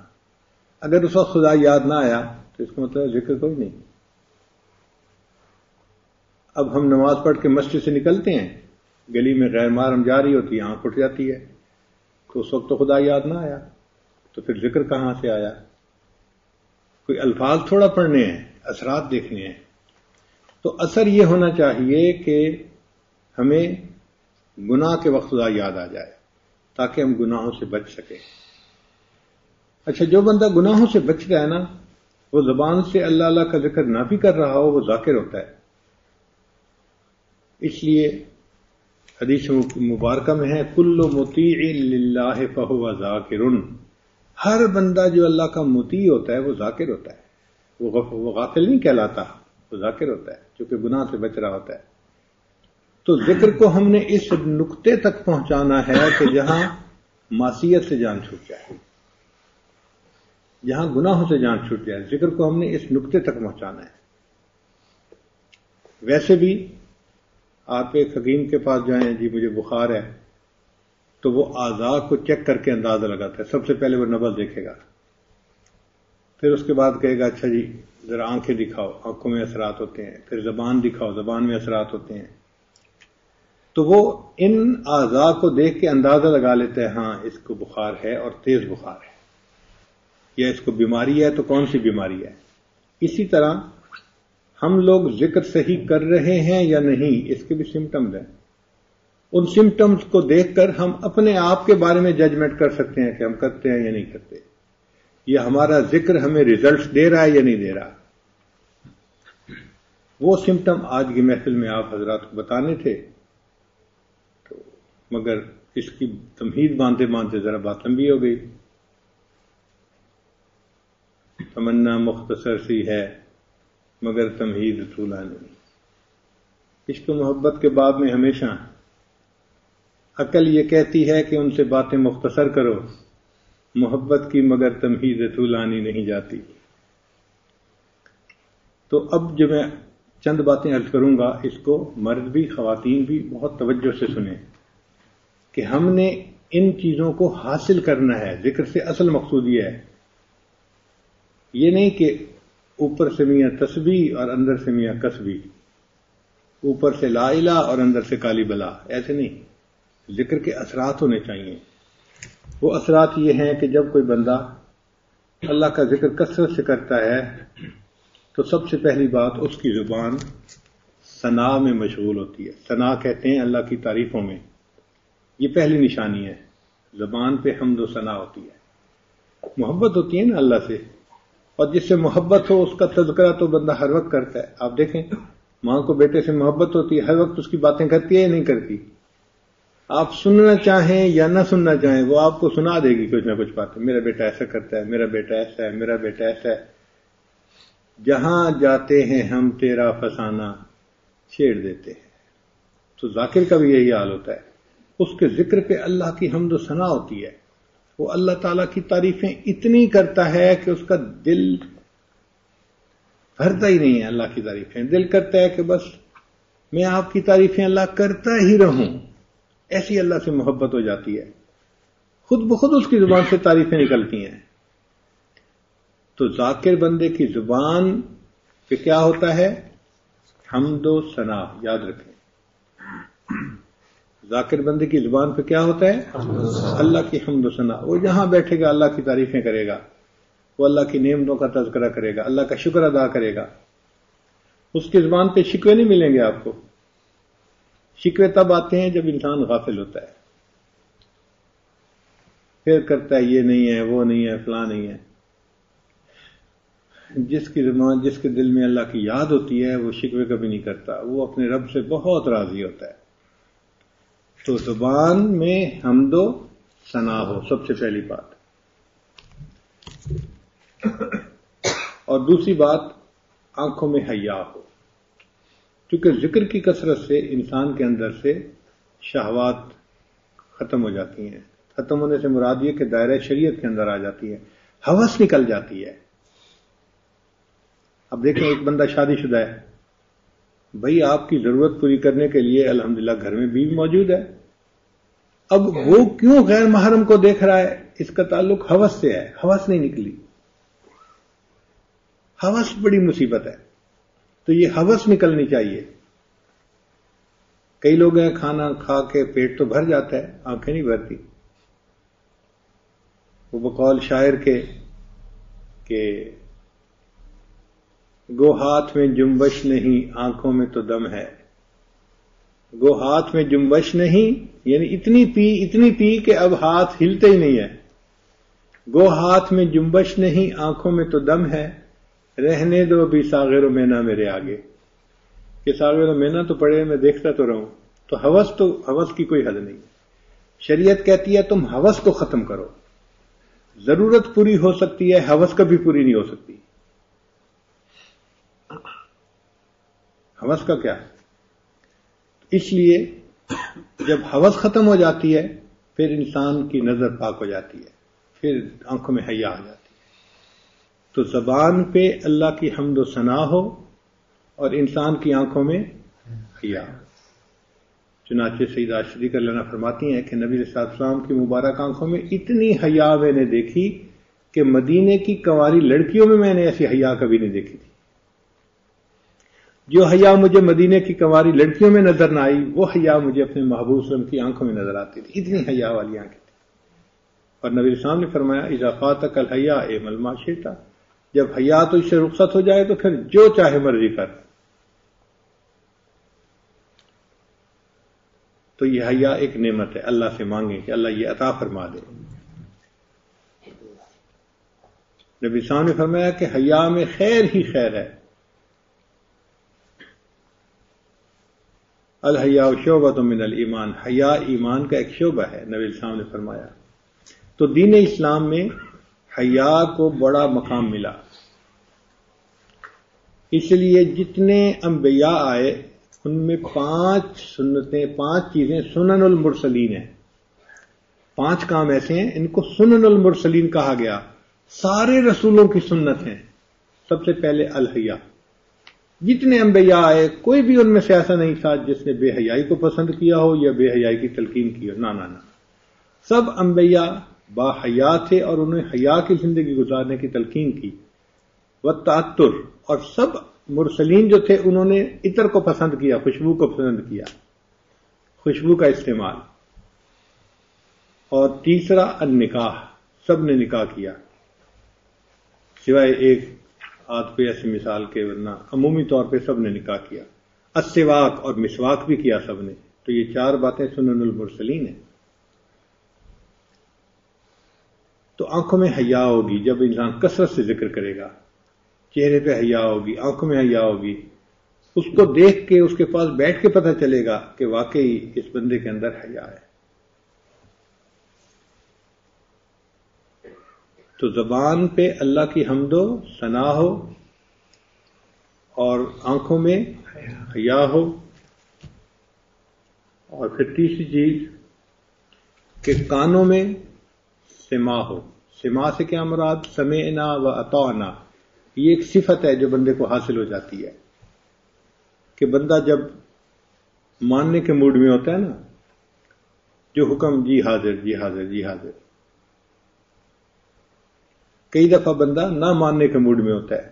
اگر اس وقت خدا یاد نہ آیا تو اس کا مطلب ذکر کوئی نہیں. اب ہم نماز پڑھ کے مسجد سے نکلتے ہیں، گلی میں غیر محرم جا رہی ہوتی ہے، آنکھ اٹھ جاتی ہے، تو اس وقت تو خدا یاد نہ آیا، تو پھر ذکر کہاں سے آیا؟ کوئی الفاظ تھوڑا پڑھنے ہیں، اثرات دیکھنے ہیں۔ تو اثر یہ ہونا چاہیے کہ ہمیں گناہ کے وقت خدا یاد آ جائے تاکہ ہم گناہوں سے بچ سکیں۔ اچھا، جو بندہ گناہوں سے بچ رہا ہے نا، وہ زبان سے اللہ اللہ کا ذکر نہ بھی کر رہا ہو، وہ ذاکر ہوتا ہے۔ اس لیے حدیث مبارکہ میں ہے کل مطیع للہ فہو ذاکر، ہر بندہ جو اللہ کا مطیع ہوتا ہے وہ ذاکر ہوتا ہے، وہ غافل نہیں کہلاتا، وہ ذاکر ہوتا ہے کیونکہ گناہ سے بچ رہا ہوتا ہے۔ تو ذکر کو ہم نے اس نقطے تک پہنچانا ہے کہ جہاں معصیت سے جان چھوٹ جائے، جہاں گناہوں سے جان چھوٹ جائے، ذکر کو ہم نے اس نقطے تک پہنچانا ہے۔ ویسے بھی آپ ایک حکیم کے پاس جائیں، جی مجھے بخار ہے، تو وہ اعضاء کو چیک کر کے اندازہ لگاتا ہے۔ سب سے پہلے وہ نبض دیکھے گا، پھر اس کے بعد کہے گا اچھا جی ذرا آنکھیں دکھاؤ، آنکھوں میں اثرات ہوتے ہیں، پھر زبان دکھاؤ، زبان میں اثرات ہوتے ہیں۔ تو وہ ان اعضاء کو دیکھ کے اندازہ لگا لیتا ہے، ہاں اس کو بخار ہے اور تیز بخار ہے، یا اس کو بیماری ہے تو کون سی بیماری ہے۔ اسی طرح ہم لوگ ذکر صحیح کر رہے ہیں یا نہیں، اس کے بھی سمٹمز ہیں۔ ان سمٹمز کو دیکھ کر ہم اپنے آپ کے بارے میں ججمنٹ کر سکتے ہیں کہ ہم کرتے ہیں یا نہیں کرتے، یا ہمارا ذکر ہمیں ریزلٹس دے رہا ہے یا نہیں دے رہا۔ وہ سمٹم آج کی محفل میں آپ حضرات کو بتانے تھے، تو مگر اس کی تمہید باندھتے باندھتے ذرا بات لمبی ہو گئی۔ تمنا مختصر سی ہے مگر تمہید طولانی۔ عشق و محبت کے باب میں ہمیشہ عقل یہ کہتی ہے کہ ان سے باتیں مختصر کرو، محبت کی مگر تمہید طولانی نہیں جاتی۔ تو اب جو میں چند باتیں عرض کروں گا، اس کو مرد بھی خواتین بھی بہت توجہ سے سنیں کہ ہم نے ان چیزوں کو حاصل کرنا ہے۔ ذکر سے اصل مقصود یہ ہے، یہ نہیں کہ اوپر سے میاں تسبیح اور اندر سے میاں کسبی، اوپر سے لا الہ اور اندر سے کالی بلا، ایسے نہیں۔ ذکر کے اثرات ہونے چاہیے۔ وہ اثرات یہ ہیں کہ جب کوئی بندہ اللہ کا ذکر کثرت سے کرتا ہے تو سب سے پہلی بات اس کی زبان ثنا میں مشغول ہوتی ہے۔ ثنا کہتے ہیں اللہ کی تعریفوں میں، یہ پہلی نشانی ہے۔ زبان پہ حمد و ثنا ہوتی ہے، محبت ہوتی ہے نا اللہ سے، اور جس سے محبت ہو اس کا تذکرہ تو بندہ ہر وقت کرتا ہے۔ آپ دیکھیں ماں کو بیٹے سے محبت ہوتی ہے، ہر وقت اس کی باتیں کرتی ہے یا نہیں کرتی؟ آپ سننا چاہیں یا نہ سننا چاہیں وہ آپ کو سنا دے گی کچھ نہ کچھ باتیں، میرا بیٹا ایسا کرتا ہے، میرا بیٹا ایسا ہے، میرا بیٹا ایسا ہے۔ جہاں جاتے ہیں ہم تیرا فسانہ چھیڑ دیتے ہیں۔ تو ذاکر کا بھی یہی حال ہوتا ہے، اس کے ذکر پہ اللہ کی حمد و ثنا ہوتی ہے، وہ اللہ تعالیٰ کی تعریفیں اتنی کرتا ہے کہ اس کا دل بھرتا ہی نہیں ہے اللہ کی تعریفیں۔ دل کرتا ہے کہ بس میں آپ کی تعریفیں اللہ کرتا ہی رہوں، ایسی اللہ سے محبت ہو جاتی ہے، خود بخود اس کی زبان سے تعریفیں نکلتی ہیں۔ تو ذاکر بندے کی زبان پہ کیا ہوتا ہے؟ حمد و ثنا۔ یاد رکھیں، ذاکر بندے کی زبان پہ کیا ہوتا ہے؟ اللہ کی حمد و ثنا۔ وہ جہاں بیٹھے گا اللہ کی تعریفیں کرے گا، وہ اللہ کی نعمتوں کا تذکرہ کرے گا، اللہ کا شکر ادا کرے گا۔ اس کی زبان پہ شکوے نہیں ملیں گے آپ کو۔ شکوے تب آتے ہیں جب انسان غافل ہوتا ہے، پھر کرتا ہے یہ نہیں ہے، وہ نہیں ہے، فلاں نہیں ہے۔ جس کی زبان، جس کے دل میں اللہ کی یاد ہوتی ہے وہ شکوے کبھی نہیں کرتا، وہ اپنے رب سے بہت راضی ہوتا ہے۔ تو زبان میں حمد و ثنا ہو، سب سے پہلی بات۔ اور دوسری بات، آنکھوں میں حیا ہو، کیونکہ ذکر کی کثرت سے انسان کے اندر سے شہوات ختم ہو جاتی ہیں۔ ختم ہونے سے مراد یہ کہ دائرہ شریعت کے اندر آ جاتی ہے، ہوس نکل جاتی ہے۔ اب دیکھیں ایک بندہ شادی شدہ ہے، بھئی آپ کی ضرورت پوری کرنے کے لیے الحمدللہ گھر میں بیوی موجود ہے، اب وہ کیوں غیر محرم کو دیکھ رہا ہے؟ اس کا تعلق ہوس سے ہے، ہوس نہیں نکلی۔ ہوس بڑی مصیبت ہے، تو یہ ہوس نکلنی چاہیے۔ کئی لوگ ہیں کھانا کھا کے پیٹ تو بھر جاتا ہے، آنکھیں نہیں بھرتی. وہ بقول شاعر کے کہ گو ہاتھ میں جنبش نہیں آنکھوں میں تو دم ہے. گو ہاتھ میں جنبش نہیں یعنی اتنی پی کہ اب ہاتھ ہلتے ہی نہیں ہے. گو ہاتھ میں جنبش نہیں آنکھوں میں تو دم ہے، رہنے دو بھی ساغر و مینا میرے آگے. کہ ساغر و مینا تو پڑے میں دیکھتا تو رہوں. تو ہوس کی کوئی حد نہیں. شریعت کہتی ہے تم ہوس کو ختم کرو. ضرورت پوری ہو سکتی ہے، ہوس کبھی پوری نہیں ہو سکتی. ہوس کا کیا ہے؟ اس لیے جب ہوس ختم ہو جاتی ہے پھر انسان کی نظر پاک ہو جاتی ہے، پھر آنکھوں میں حیا آ جاتی ہے. تو زبان پہ اللہ کی حمد و ثنا ہو اور انسان کی آنکھوں میں حیا. چنانچہ سیدہ صدیقہ رضی اللہ عنہا فرماتی ہیں کہ نبی صلی اللہ علیہ وسلم کی مبارک آنکھوں میں اتنی حیا میں نے دیکھی کہ مدینے کی کنواری لڑکیوں میں نے ایسی حیا کبھی نہیں دیکھی تھی. جو حیا مجھے مدینے کی کنواری لڑکیوں میں نظر نہ آئی وہ حیا مجھے اپنے محبوب صلی اللہ علیہ وسلم کی آنکھوں میں نظر آتی تھی. اتنی حیا والی آنکھیں تھی. اور نبی علیہ السلام نے فرمایا اذا فاتک الحیا اعمل ما شئت، جب حیا تو اس سے رخصت ہو جائے تو پھر جو چاہے مرضی کر. تو یہ حیا ایک نعمت ہے، اللہ سے مانگیں کہ اللہ یہ عطا فرما دے. نبی صاحب نے فرمایا کہ حیا میں خیر ہی خیر ہے. الحیا شعبۃ من الایمان، حیا ایمان کا ایک شعبہ ہے، نبی صاحب نے فرمایا. تو دین اسلام میں حیا کو بڑا مقام ملا. اس لیے جتنے انبیاء آئے ان میں 5 سنتیں، 5 چیزیں سنن المرسلین ہیں. 5 کام ایسے ہیں ان کو سنن المرسلین کہا گیا. سارے رسولوں کی سنت ہیں. سب سے پہلے الحیا. جتنے انبیاء آئے کوئی بھی ان میں سے ایسا نہیں تھا جس نے بے حیائی کو پسند کیا ہو یا بے حیائی کی تلقین کی ہو. نہ. سب انبیاء با حیا تھے اور انہیں حیا کی زندگی گزارنے کی تلقین کی. والتعطر، اور سب مرسلین جو تھے انہوں نے عطر کو پسند کیا، خوشبو کو پسند کیا، خوشبو کا استعمال. اور تیسرا النکاح، سب نے نکاح کیا سوائے ایک آدھ کوئی ایسی مثال کے، ورنہ عمومی طور پہ سب نے نکاح کیا. السواک، اور مسواک بھی کیا سب نے. تو یہ 4 باتیں سنن المرسلین ہیں. تو آنکھوں میں حیا ہوگی جب انسان کثرت سے ذکر کرے گا. چہرے پہ حیا ہوگی، آنکھوں میں حیا ہوگی. اس کو دیکھ کے اس کے پاس بیٹھ کے پتہ چلے گا کہ واقعی اس بندے کے اندر حیا ہے. تو زبان پہ اللہ کی حمد و ثنا ہو اور آنکھوں میں حیا ہو. اور پھر تیسری چیز کہ کانوں میں سما ہو. سما سے کیا مراد؟ سمعنا و اطعنا. یہ ایک صفت ہے جو بندے کو حاصل ہو جاتی ہے کہ بندہ جب ماننے کے موڈ میں ہوتا ہے نا، جو حکم جی حاضر جی حاضر جی حاضر. کئی دفعہ بندہ نہ ماننے کے موڈ میں ہوتا ہے.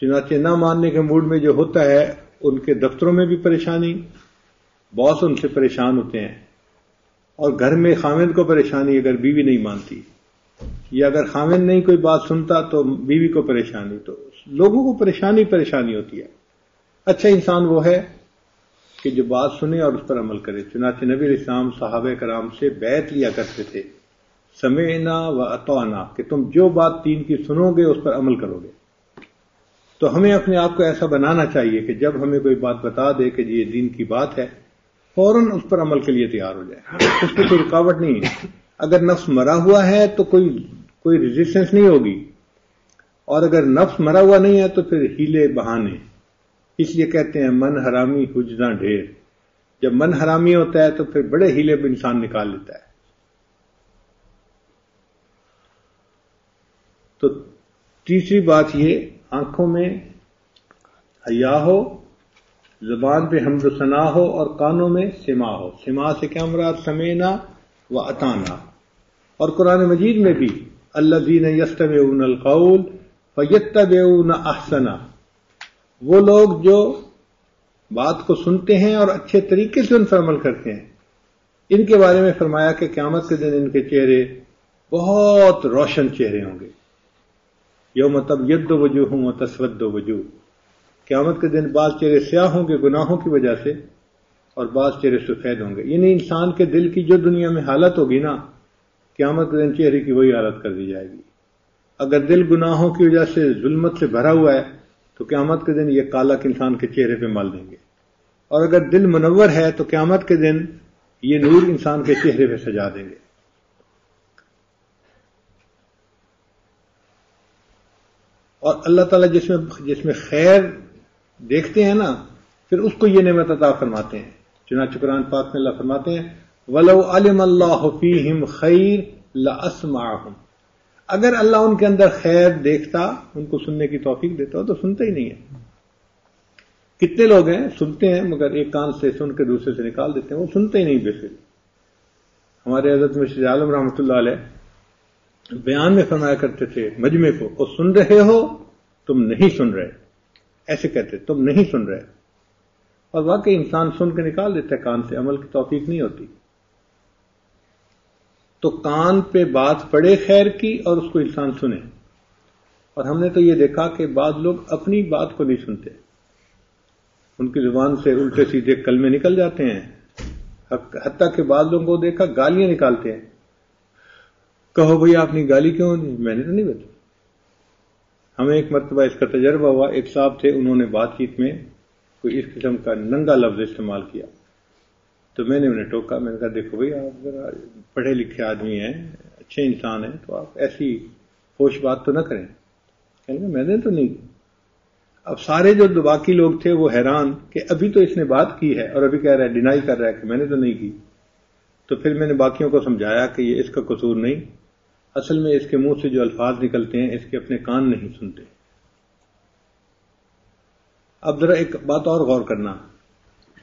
چنانچہ نہ ماننے کے موڈ میں جو ہوتا ہے ان کے دفتروں میں بھی پریشانی، باس ان سے پریشان ہوتے ہیں. اور گھر میں خاوند کو پریشانی اگر بیوی نہیں مانتی، یا اگر خاوند نہیں کوئی بات سنتا تو بیوی کو پریشانی. تو لوگوں کو پریشانی ہوتی ہے. اچھا انسان وہ ہے کہ جو بات سنے اور اس پر عمل کرے. چنانچہ نبی علیہ السلام صحابہ کرام سے بیعت لیا کرتے تھے، سمعنا و اطعنا، کہ تم جو بات دین کی سنو گے اس پر عمل کرو گے. تو ہمیں اپنے آپ کو ایسا بنانا چاہیے کہ جب ہمیں کوئی بات بتا دے کہ یہ دین کی بات ہے، فوراً اس پر عمل کے لیے تیار ہو جائے. اس کی کوئی رکاوٹ نہیں ہے. اگر نفس مرا ہوا ہے تو کوئی ریزسٹنس نہیں ہوگی، اور اگر نفس مرا ہوا نہیں ہے تو پھر ہیلے بہانے. اس لیے کہتے ہیں من حرامی حجزاں ڈھیر. جب من حرامی ہوتا ہے تو پھر بڑے ہیلے پہ انسان نکال لیتا ہے. تو تیسری بات یہ آنکھوں میں حیا ہو، زبان پہ حمد و ثنا ہو، اور کانوں میں سما ہو. سما سے کیا مراد؟ سمعنا و اطعنا. اور قرآن مجید میں بھی الذین یستمعون القول فیتبعون احسنہ، وہ لوگ جو بات کو سنتے ہیں اور اچھے طریقے سے ان پر عمل کرتے ہیں، ان کے بارے میں فرمایا کہ قیامت کے دن ان کے چہرے بہت روشن چہرے ہوں گے. یوم تبیض وجوہ وتسود وجوہ، قیامت کے دن بعض چہرے سیاہ ہوں گے گناہوں کی وجہ سے اور بعض چہرے سفید ہوں گے. یعنی انسان کے دل کی جو دنیا میں حالت ہوگی نا، قیامت کے دن چہرے کی وہی حالت کر دی جائے گی. اگر دل گناہوں کی وجہ سے ظلمت سے بھرا ہوا ہے تو قیامت کے دن یہ کالا انسان کے چہرے پہ مال دیں گے، اور اگر دل منور ہے تو قیامت کے دن یہ نور انسان کے چہرے پہ سجا دیں گے. اور اللہ تعالیٰ جس میں خیر دیکھتے ہیں نا، پھر اس کو یہ نعمت عطا فرماتے ہیں. چنانچہ قرآن پاک میں اللہ فرماتے ہیں وَلَوْ عَلِمَ اللَّهُ فِيهِمْ خَيْرٌ لَأَسْمَعَهُمْ، اگر اللہ ان کے اندر خیر دیکھتا، ان کو سننے کی توفیق دیتا تو سنتے ہی نہیں ہے. کتنے لوگ ہیں سنتے ہیں مگر ایک کان سے سن کے دوسرے سے نکال دیتے ہیں، وہ سنتے ہی نہیں. بالکل ہمارے حضرت مشیر عالم رحمۃ اللہ علیہ بیان میں فرمایا کرتے تھے مجمع کو، وہ سن رہے ہو تم نہیں سن رہے، ایسے کہتے تم نہیں سن رہے. اور واقعی انسان سن کے نکال دیتا ہے کان سے، عمل کی توفیق نہیں ہوتی. تو کان پہ بات پڑے خیر کی اور اس کو انسان سنے. اور ہم نے تو یہ دیکھا کہ بعض لوگ اپنی بات کو نہیں سنتے، ان کی زبان سے الٹے سیدھے کلمے نکل جاتے ہیں، حتیٰ کہ بعض لوگوں کو دیکھا گالیاں نکالتے ہیں. کہو بھئی آپ نے گالی کیوں دی؟ میں نے تو نہیں بتائی. ہمیں ایک مرتبہ اس کا تجربہ ہوا، ایک صاحب تھے، انہوں نے بات چیت میں کوئی اس قسم کا ننگا لفظ استعمال کیا تو میں نے انہیں ٹوکا. میں نے کہا دیکھو بھئی آپ ذرا پڑھے لکھے آدمی ہیں، اچھے انسان ہیں، تو آپ ایسی فوش بات تو نہ کریں. کہنے لگا میں نے تو نہیں کی. اب سارے جو باقی لوگ تھے وہ حیران کہ ابھی تو اس نے بات کی ہے اور ابھی کہہ رہا ہے، ڈینائی کر رہا ہے کہ میں نے تو نہیں کی. تو پھر میں نے باقیوں کو سمجھایا کہ یہ اس کا قصور نہیں، اصل میں اس کے منہ سے جو الفاظ نکلتے ہیں اس کے اپنے کان نہیں سنتے. اب ذرا ایک بات اور غور کرنا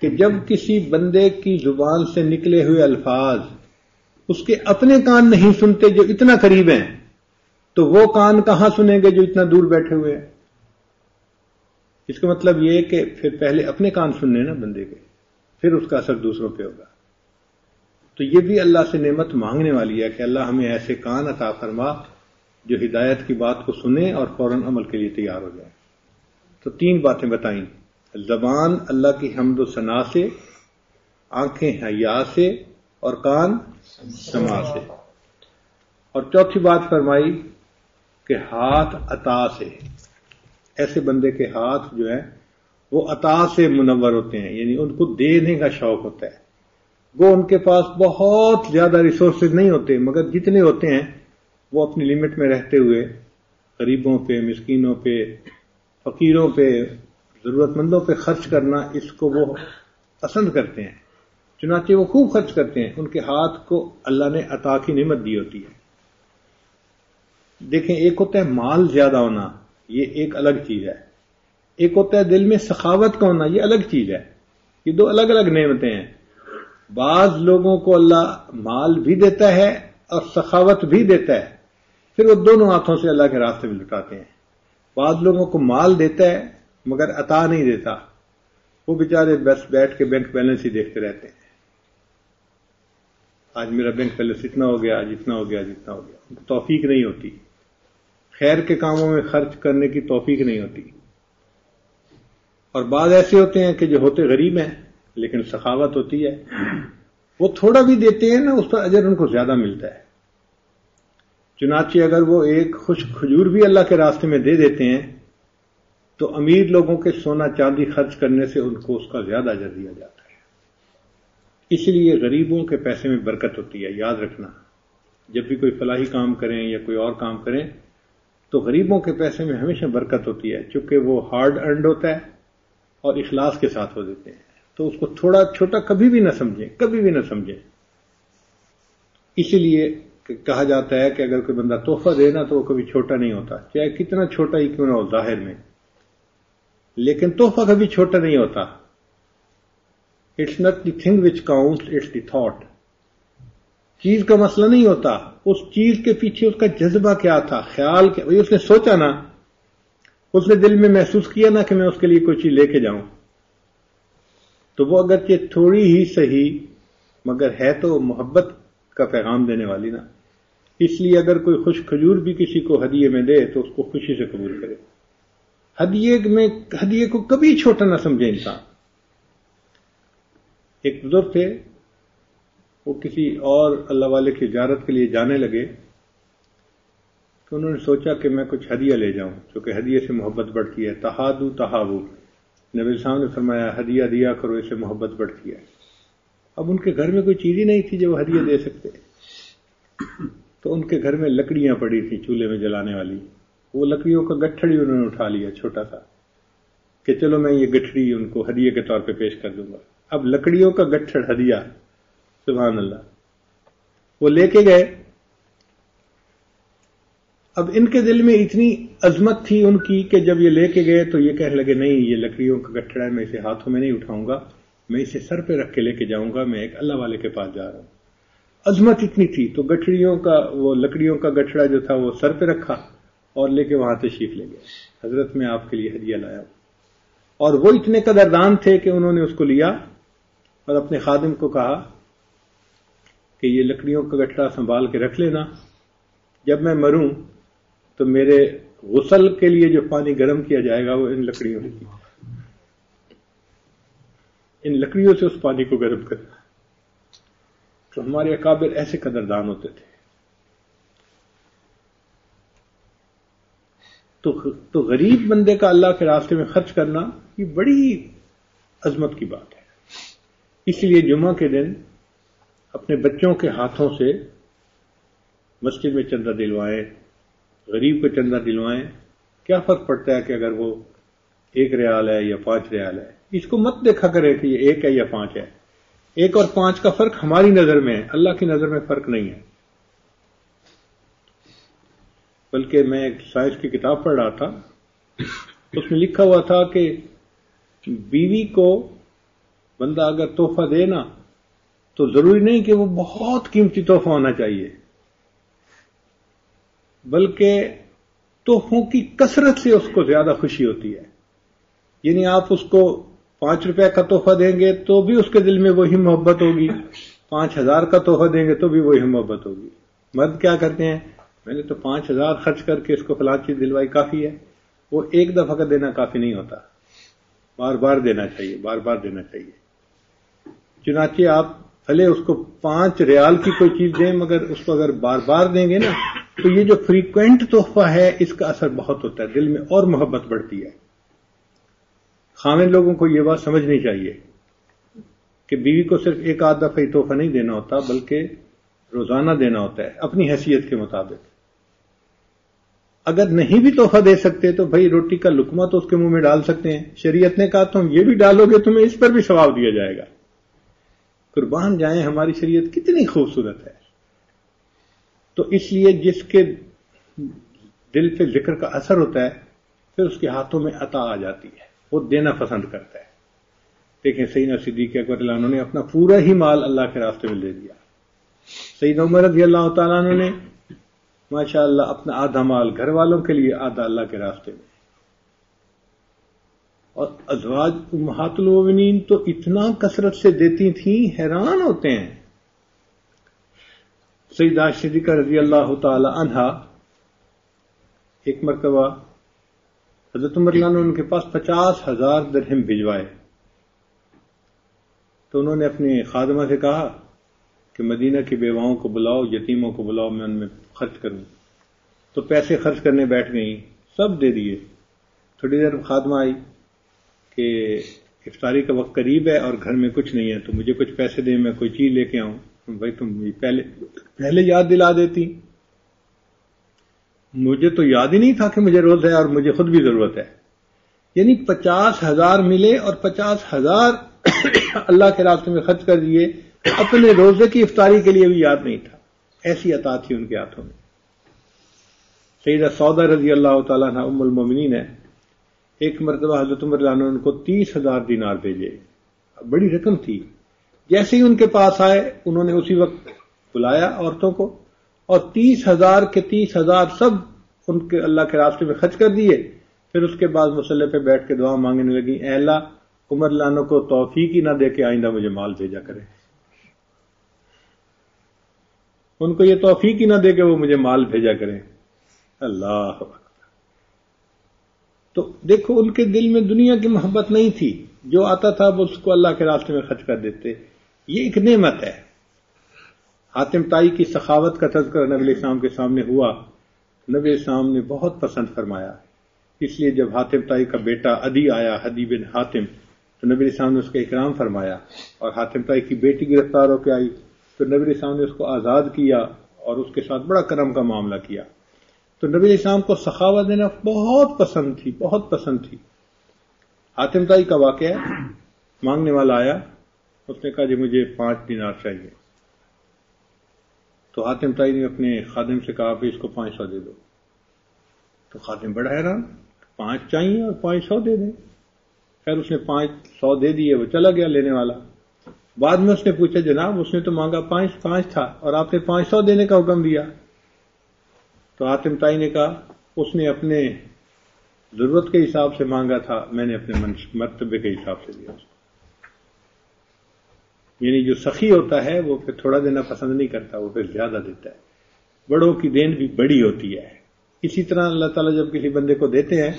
کہ جب کسی بندے کی زبان سے نکلے ہوئے الفاظ اس کے اپنے کان نہیں سنتے جو اتنا قریب ہیں، تو وہ کان کہاں سنیں گے جو اتنا دور بیٹھے ہوئے ہیں؟ اس کا مطلب یہ کہ پھر پہلے اپنے کان سننے نا بندے کے، پھر اس کا اثر دوسروں پہ ہوگا. تو یہ بھی اللہ سے نعمت مانگنے والی ہے کہ اللہ ہمیں ایسے کان عطا فرما جو ہدایت کی بات کو سنیں اور فوراً عمل کے لیے تیار ہو جائیں. تو 3 باتیں بتائیں، زبان اللہ کی حمد و ثنا سے، آنکھیں حیا سے، اور کان سماع سے. اور چوتھی بات فرمائی کہ ہاتھ عطا سے. ایسے بندے کے ہاتھ جو ہیں وہ عطا سے منور ہوتے ہیں، یعنی ان کو دینے کا شوق ہوتا ہے. وہ ان کے پاس بہت زیادہ ریسورسز نہیں ہوتے، مگر جتنے ہوتے ہیں وہ اپنی لمٹ میں رہتے ہوئے غریبوں پہ، مسکینوں پہ، فقیروں پہ، ضرورت مندوں پہ خرچ کرنا اس کو وہ پسند کرتے ہیں. چنانچہ وہ خوب خرچ کرتے ہیں. ان کے ہاتھ کو اللہ نے عطا کی نعمت دی ہوتی ہے. دیکھیں ایک ہوتا ہے مال زیادہ ہونا، یہ ایک الگ چیز ہے. ایک ہوتا ہے دل میں سخاوت کا ہونا، یہ الگ چیز ہے. یہ 2 الگ الگ نعمتیں ہیں. بعض لوگوں کو اللہ مال بھی دیتا ہے اور سخاوت بھی دیتا ہے، پھر وہ دونوں ہاتھوں سے اللہ کے راستے میں لٹاتے ہیں. بعض لوگوں کو مال دیتا ہے مگر عطا نہیں دیتا، وہ بیچارے بس بیٹھ کے بینک بیلنس ہی دیکھتے رہتے ہیں. آج میرا بینک بیلنس اتنا ہو گیا، آج اتنا ہو گیا، آج اتنا ہو گیا. ان کو توفیق نہیں ہوتی، خیر کے کاموں میں خرچ کرنے کی توفیق نہیں ہوتی. اور بعض ایسے ہوتے ہیں کہ جو ہوتے غریب ہیں لیکن سخاوت ہوتی ہے، وہ تھوڑا بھی دیتے ہیں نا اس پر اجر ان کو زیادہ ملتا ہے. چنانچہ اگر وہ ایک خشک کھجور بھی اللہ کے راستے میں دے دیتے ہیں تو امیر لوگوں کے سونا چاندی خرچ کرنے سے ان کو اس کا زیادہ اجر دیا جاتا ہے. اس لیے غریبوں کے پیسے میں برکت ہوتی ہے. یاد رکھنا جب بھی کوئی فلاحی کام کریں یا کوئی اور کام کریں تو غریبوں کے پیسے میں ہمیشہ برکت ہوتی ہے، چونکہ وہ ہارڈ ارنڈ ہوتا ہے اور اخلاص کے ساتھ ہو دیتے ہیں. تو اس کو تھوڑا چھوٹا کبھی بھی نہ سمجھیں، کبھی بھی نہ سمجھیں. اسی لیے کہا جاتا ہے کہ اگر کوئی بندہ تحفہ دے نا تو وہ کبھی چھوٹا نہیں ہوتا، چاہے کتنا چھوٹا ہی کیوں نہ ہو ظاہر میں، لیکن تحفہ کبھی چھوٹا نہیں ہوتا. It's not the thing which counts, it's the thought. چیز کا مسئلہ نہیں ہوتا، اس چیز کے پیچھے اس کا جذبہ کیا تھا، خیال کیا. اس نے سوچا نا، اس نے دل میں محسوس کیا نا کہ میں اس کے لیے کوئی چیز لے کے جاؤں. تو وہ اگرچہ تھوڑی ہی صحیح مگر ہے تو محبت کا پیغام دینے والی نا. اس لیے اگر کوئی خوش کھجور بھی کسی کو ہدیے میں دے تو اس کو خوشی سے قبول کرے. ہدیے کو کبھی چھوٹا نہ سمجھے انسان. ایک بزرگ تھے، وہ کسی اور اللہ والے کی زیارت کے لیے جانے لگے تو انہوں نے سوچا کہ میں کچھ ہدیہ لے جاؤں، چونکہ ہدیے سے محبت بڑھتی ہے. تہادو تہابو، نبی صاحب نے فرمایا ہدیہ دیا کرو، اس سے محبت بڑھتی ہے. اب ان کے گھر میں کوئی چیز ہی نہیں تھی جو وہ ہدیہ دے سکتے، تو ان کے گھر میں لکڑیاں پڑی تھیں چولہے میں جلانے والی. وہ لکڑیوں کا گٹھڑی انہوں نے اٹھا لیا چھوٹا سا کہ چلو میں یہ گٹھڑی ان کو ہدیے کے طور پہ پیش کر دوں گا. اب لکڑیوں کا گٹھڑ ہدیہ، سبحان اللہ. وہ لے کے گئے. اب ان کے دل میں اتنی عظمت تھی ان کی کہ جب یہ لے کے گئے تو یہ کہنے لگے نہیں، یہ لکڑیوں کا گٹھڑا ہے، میں اسے ہاتھوں میں نہیں اٹھاؤں گا، میں اسے سر پہ رکھ کے لے کے جاؤں گا، میں ایک اللہ والے کے پاس جا رہا ہوں. عظمت اتنی تھی تو وہ لکڑیوں کا گٹھڑا جو تھا وہ سر پہ رکھا اور لے کے وہاں تشریف لے گئے. حضرت میں آپ کے لیے ہدیہ لایا ہوں. اور وہ اتنے قدردان تھے کہ انہوں نے اس کو لیا اور اپنے خادم کو کہا کہ یہ لکڑیوں کا گٹھڑا سنبھال کے رکھ لینا، جب میں مروں تو میرے غسل کے لیے جو پانی گرم کیا جائے گا وہ ان لکڑیوں سے اس پانی کو گرم کرنا. تو ہمارے اکابر ایسے قدردان ہوتے تھے. تو غریب بندے کا اللہ کے راستے میں خرچ کرنا یہ بڑی عظمت کی بات ہے. اس لیے جمعہ کے دن اپنے بچوں کے ہاتھوں سے مسجد میں چندہ دلوائیں، غریب کو چندہ دلوائیں. کیا فرق پڑتا ہے کہ اگر وہ 1 ریال ہے یا 5 ریال ہے؟ اس کو مت دیکھا کرے کہ یہ 1 ہے یا 5 ہے. 1 اور 5 کا فرق ہماری نظر میں ہے، اللہ کی نظر میں فرق نہیں ہے. بلکہ میں ایک سائنس کی کتاب پڑھ رہا تھا، اس میں لکھا ہوا تھا کہ بیوی کو بندہ اگر تحفہ دے نا تو ضروری نہیں کہ وہ بہت قیمتی تحفہ ہونا چاہیے، بلکہ تحفوں کی کثرت سے اس کو زیادہ خوشی ہوتی ہے. یعنی آپ اس کو 5 روپے کا تحفہ دیں گے تو بھی اس کے دل میں وہی محبت ہوگی، 5000 کا تحفہ دیں گے تو بھی وہی محبت ہوگی. مرد کیا کرتے ہیں، میں نے تو 5000 خرچ کر کے اس کو فلاں چیز دلوائی، کافی ہے. وہ ایک دفعہ کا دینا کافی نہیں ہوتا، بار بار دینا چاہیے، بار بار دینا چاہیے. چنانچہ آپ بھلے اس کو 5 ریال کی کوئی چیز دیں، مگر اس کو اگر بار بار دیں گے نا تو یہ جو فریکوینٹ تحفہ ہے اس کا اثر بہت ہوتا ہے، دل میں اور محبت بڑھتی ہے. خاوند لوگوں کو یہ بات سمجھنی چاہیے کہ بیوی کو صرف 1 دفعہ ہی تحفہ نہیں دینا ہوتا، بلکہ روزانہ دینا ہوتا ہے اپنی حیثیت کے مطابق. اگر نہیں بھی تحفہ دے سکتے تو بھائی روٹی کا لقمہ تو اس کے منہ میں ڈال سکتے ہیں. شریعت نے کہا تم یہ بھی ڈالو گے تمہیں اس پر بھی ثواب دیا جائے گا. قربان جائیں ہماری شریعت کتنی خوبصورت ہے. تو اس لیے جس کے دل پہ ذکر کا اثر ہوتا ہے پھر اس کے ہاتھوں میں عطا آ جاتی ہے، وہ دینا پسند کرتا ہے. دیکھیں سیدنا صدیق اکبر اللہ عنہ نے اپنا پورا ہی مال اللہ کے راستے میں دے دیا. سیدنا عمر رضی اللہ تعالیٰ عنہ نے ماشاء اللہ اپنا آدھا مال گھر والوں کے لیے، آدھا اللہ کے راستے میں. اور ازواج امہات المومنین تو اتنا کثرت سے دیتی تھیں، حیران ہوتے ہیں. سیدہ صدیقہ رضی اللہ تعالی عنہا ایک مرتبہ حضرت عمر رضی اللہ عنہ ان کے پاس 50,000 درہم بھجوائے. تو انہوں نے اپنی خادمہ سے کہا کہ مدینہ کی بیواؤں کو بلاؤ، یتیموں کو بلاؤ، میں ان میں خرچ کروں. تو پیسے خرچ کرنے بیٹھ گئیں، سب دے دیے. تھوڑی دیر خادمہ آئی کہ افطاری کا وقت قریب ہے اور گھر میں کچھ نہیں ہے تو مجھے کچھ پیسے دیں، میں کوئی چیز لے کے آؤں. بھائی تم پہلے یاد دلا دیتی، مجھے تو یاد ہی نہیں تھا کہ مجھے روز ہے اور مجھے خود بھی ضرورت ہے. یعنی 50,000 ملے اور 50,000 اللہ کے راستے میں خرچ کر دیے، اپنے روزے کی افطاری کے لیے بھی یاد نہیں تھا. ایسی عطا تھی ان کے ہاتھوں میں. سیدہ سودا رضی اللہ تعالیٰ عنہ ام المومنین ہے، ایک مرتبہ حضرت عمر رضی اللہ عنہ ان کو 30,000 دینار بھیجے. بڑی رقم تھی. جیسے ہی ان کے پاس آئے انہوں نے اسی وقت بلایا عورتوں کو اور 30,000 کے 30,000 سب ان کے اللہ کے راستے میں خرچ کر دیے. پھر اس کے بعد مصلی پہ بیٹھ کے دعا مانگنے لگی، اے اللہ عمر لانو کو توفیق ہی نہ دے کہ آئندہ مجھے مال بھیجا کرے، ان کو یہ توفیق ہی نہ دے کہ وہ مجھے مال بھیجا کریں۔ اللہ اکبر۔ تو دیکھو ان کے دل میں دنیا کی محبت نہیں تھی، جو آتا تھا وہ اس کو اللہ کے راستے میں خرچ کر دیتے۔ یہ ایک نعمت ہے۔ حاتم طائی کی سخاوت کا تذکرہ نبی علیہ السلام کے سامنے ہوا، نبی علیہ السلام نے بہت پسند فرمایا، اس لیے جب حاتم طائی کا بیٹا عدی آیا، عدی بن حاتم، تو نبی علیہ السلام نے اس کا اکرام فرمایا، اور حاتم طائی کی بیٹی گرفتار ہو کے آئی تو نبی علیہ السلام نے اس کو آزاد کیا اور اس کے ساتھ بڑا کرم کا معاملہ کیا۔ تو نبی علیہ السلام کو سخاوت دینا بہت پسند تھی، بہت پسند تھی۔ حاتم طائی کا واقعہ ہے، مانگنے والا آیا، اس نے کہا جی مجھے 5 دینار چاہیے، تو حاتم طائی نے اپنے خادم سے کہا کہ اس کو 500 دے دو، تو خادم بڑا حیران، 5 چاہیے اور 500 دے دیں۔ خیر اس نے 500 دے دیے، وہ چلا گیا لینے والا۔ بعد میں اس نے پوچھا جناب اس نے تو مانگا 5 تھا اور آپ نے 500 دینے کا حکم دیا، تو حاتم طائی نے کہا اس نے اپنے ضرورت کے حساب سے مانگا تھا، میں نے اپنے مرتبے کے حساب سے دیا۔ یعنی جو سخی ہوتا ہے وہ پھر تھوڑا دینا پسند نہیں کرتا، وہ پھر زیادہ دیتا ہے۔ بڑوں کی دین بھی بڑی ہوتی ہے۔ اسی طرح اللہ تعالیٰ جب کسی بندے کو دیتے ہیں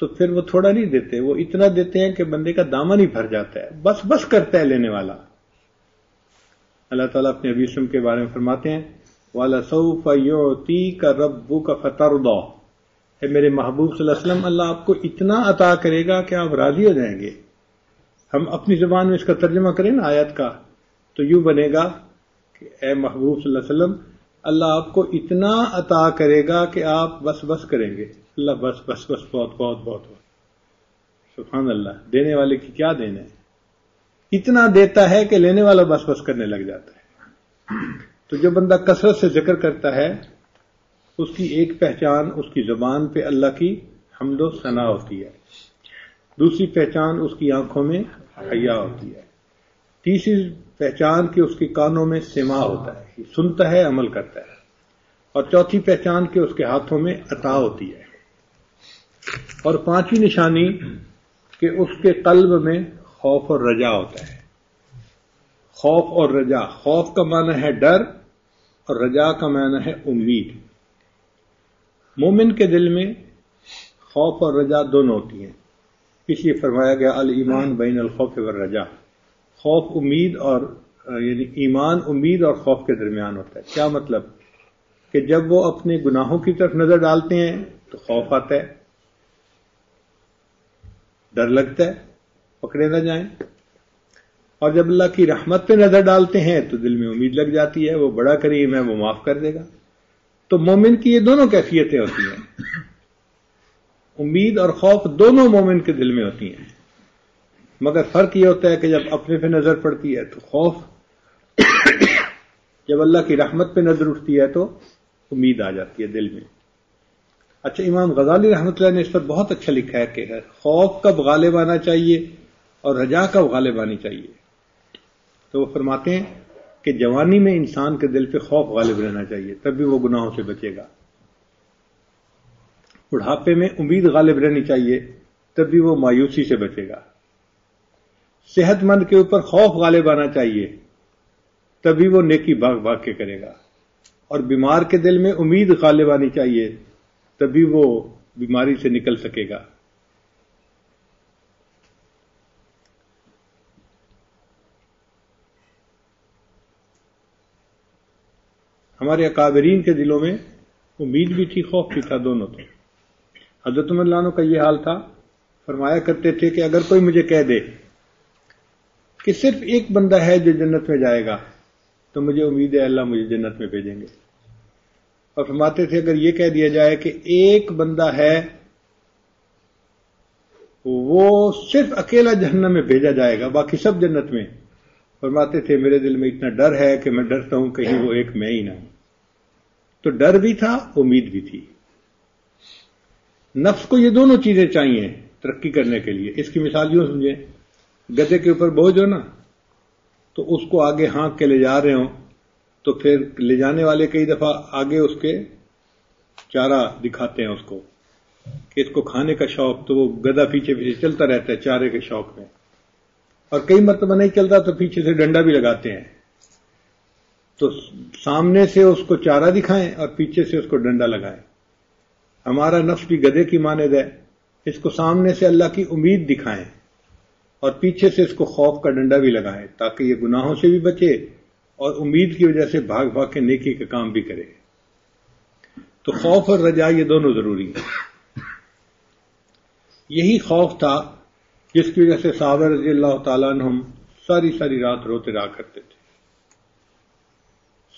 تو پھر وہ تھوڑا نہیں دیتے، وہ اتنا دیتے ہیں کہ بندے کا دامن ہی بھر جاتا ہے، بس بس کرتا ہے لینے والا۔ اللہ تعالیٰ اپنے حبیب وسلم کے بارے میں فرماتے ہیں وَلَسَوْفَ يُعْطِيكَ رَبُّكَ فَتَرْضَىٰ، اے میرے محبوب صلی اللہ علیہ وسلم، اللہ آپ کو اتنا عطا کرے گا کہ آپ راضی ہو جائیں گے۔ ہم اپنی زبان میں اس کا ترجمہ کریں نا آیت کا تو یوں بنے گا کہ اے محبوب صلی اللہ علیہ وسلم، اللہ آپ کو اتنا عطا کرے گا کہ آپ بس بس کریں گے۔ اللہ بس بس بس بہت بہت بہت بہت، سبحان اللہ، دینے والے کی کیا دین ہے، اتنا دیتا ہے کہ لینے والا بس بس کرنے لگ جاتا ہے۔ تو جو بندہ کثرت سے ذکر کرتا ہے اس کی ایک پہچان اس کی زبان پہ اللہ کی حمد و ثنا ہوتی ہے، دوسری پہچان اس کی آنکھوں میں حیا ہوتی ہے، تیسری پہچان کہ اس کے کانوں میں سماع ہوتا ہے، سنتا ہے عمل کرتا ہے، اور چوتھی پہچان کہ اس کے ہاتھوں میں عطا ہوتی ہے، اور پانچویں نشانی کہ اس کے قلب میں خوف اور رجا ہوتا ہے۔ خوف اور رجا، خوف کا معنی ہے ڈر اور رجا کا معنی ہے امید۔ مومن کے دل میں خوف اور رجا دونوں ہوتی ہیں، اس لیے فرمایا گیا الایمان بین الخوف والرجا، خوف امید اور یعنی ایمان امید اور خوف کے درمیان ہوتا ہے۔ کیا مطلب کہ جب وہ اپنے گناہوں کی طرف نظر ڈالتے ہیں تو خوف آتا ہے، ڈر لگتا ہے پکڑے نہ جائیں، اور جب اللہ کی رحمت پہ نظر ڈالتے ہیں تو دل میں امید لگ جاتی ہے، وہ بڑا کریم ہے، وہ معاف کر دے گا۔ تو مومن کی یہ دونوں کیفیتیں ہوتی ہیں، امید اور خوف دونوں مومن کے دل میں ہوتی ہیں، مگر فرق یہ ہوتا ہے کہ جب اپنے پہ نظر پڑتی ہے تو خوف، جب اللہ کی رحمت پہ نظر اٹھتی ہے تو امید آ جاتی ہے دل میں۔ اچھا، امام غزالی رحمۃ اللہ نے اس پر بہت اچھا لکھا ہے کہ خوف کب غالب آنا چاہیے اور رجا کب غالب آنی چاہیے۔ تو وہ فرماتے ہیں کہ جوانی میں انسان کے دل پہ خوف غالب رہنا چاہیے، تب بھی وہ گناہوں سے بچے گا۔ بڑھاپے میں امید غالب رہنی چاہیے، تب بھی وہ مایوسی سے بچے گا۔ صحت مند کے اوپر خوف غالب آنا چاہیے، تبھی وہ نیکی بھاگ بھاگ کے کرے گا، اور بیمار کے دل میں امید غالب آنی چاہیے، تبھی وہ بیماری سے نکل سکے گا۔ ہمارے اکابرین کے دلوں میں امید بھی تھی، خوف بھی تھا، دونوں تھے۔ حضرت عمر رضی اللہ عنہ کا یہ حال تھا، فرمایا کرتے تھے کہ اگر کوئی مجھے کہہ دے کہ صرف ایک بندہ ہے جو جنت میں جائے گا تو مجھے امید ہے اللہ مجھے جنت میں بھیجیں گے، اور فرماتے تھے اگر یہ کہہ دیا جائے کہ ایک بندہ ہے وہ صرف اکیلا جہنم میں بھیجا جائے گا باقی سب جنت میں، فرماتے تھے میرے دل میں اتنا ڈر ہے کہ میں ڈرتا ہوں کہیں وہ ایک میں ہی نہ ہوں۔ تو ڈر بھی تھا، امید بھی تھی۔ نفس کو یہ دونوں چیزیں چاہیے ترقی کرنے کے لیے۔ اس کی مثال یوں سمجھیں، گدھے کے اوپر بوجھ ہو نا، تو اس کو آگے ہانک کے لے جا رہے ہوں تو پھر لے جانے والے کئی دفعہ آگے اس کے چارہ دکھاتے ہیں اس کو کہ اس کو کھانے کا شوق، تو وہ گدھا پیچھے پیچھے چلتا رہتا ہے چارے کے شوق میں۔ اور کئی مرتبہ نہیں چلتا تو پیچھے سے ڈنڈا بھی لگاتے ہیں. تو سامنے سے اس کو چارہ دکھائیں اور پیچھے سے اس کو ڈنڈا لگائیں. ہمارا نفس بھی گدھے کی مانند ہے، اس کو سامنے سے اللہ کی امید دکھائیں اور پیچھے سے اس کو خوف کا ڈنڈا بھی لگائیں تاکہ یہ گناہوں سے بھی بچے اور امید کی وجہ سے بھاگ بھاگ کے نیکی کا کام بھی کرے. تو خوف اور رجا یہ دونوں ضروری ہیں. یہی خوف تھا جس کی وجہ سے صحابہ رضی اللہ تعالیٰ عنہم ساری ساری رات روتے رہا کرتے تھے.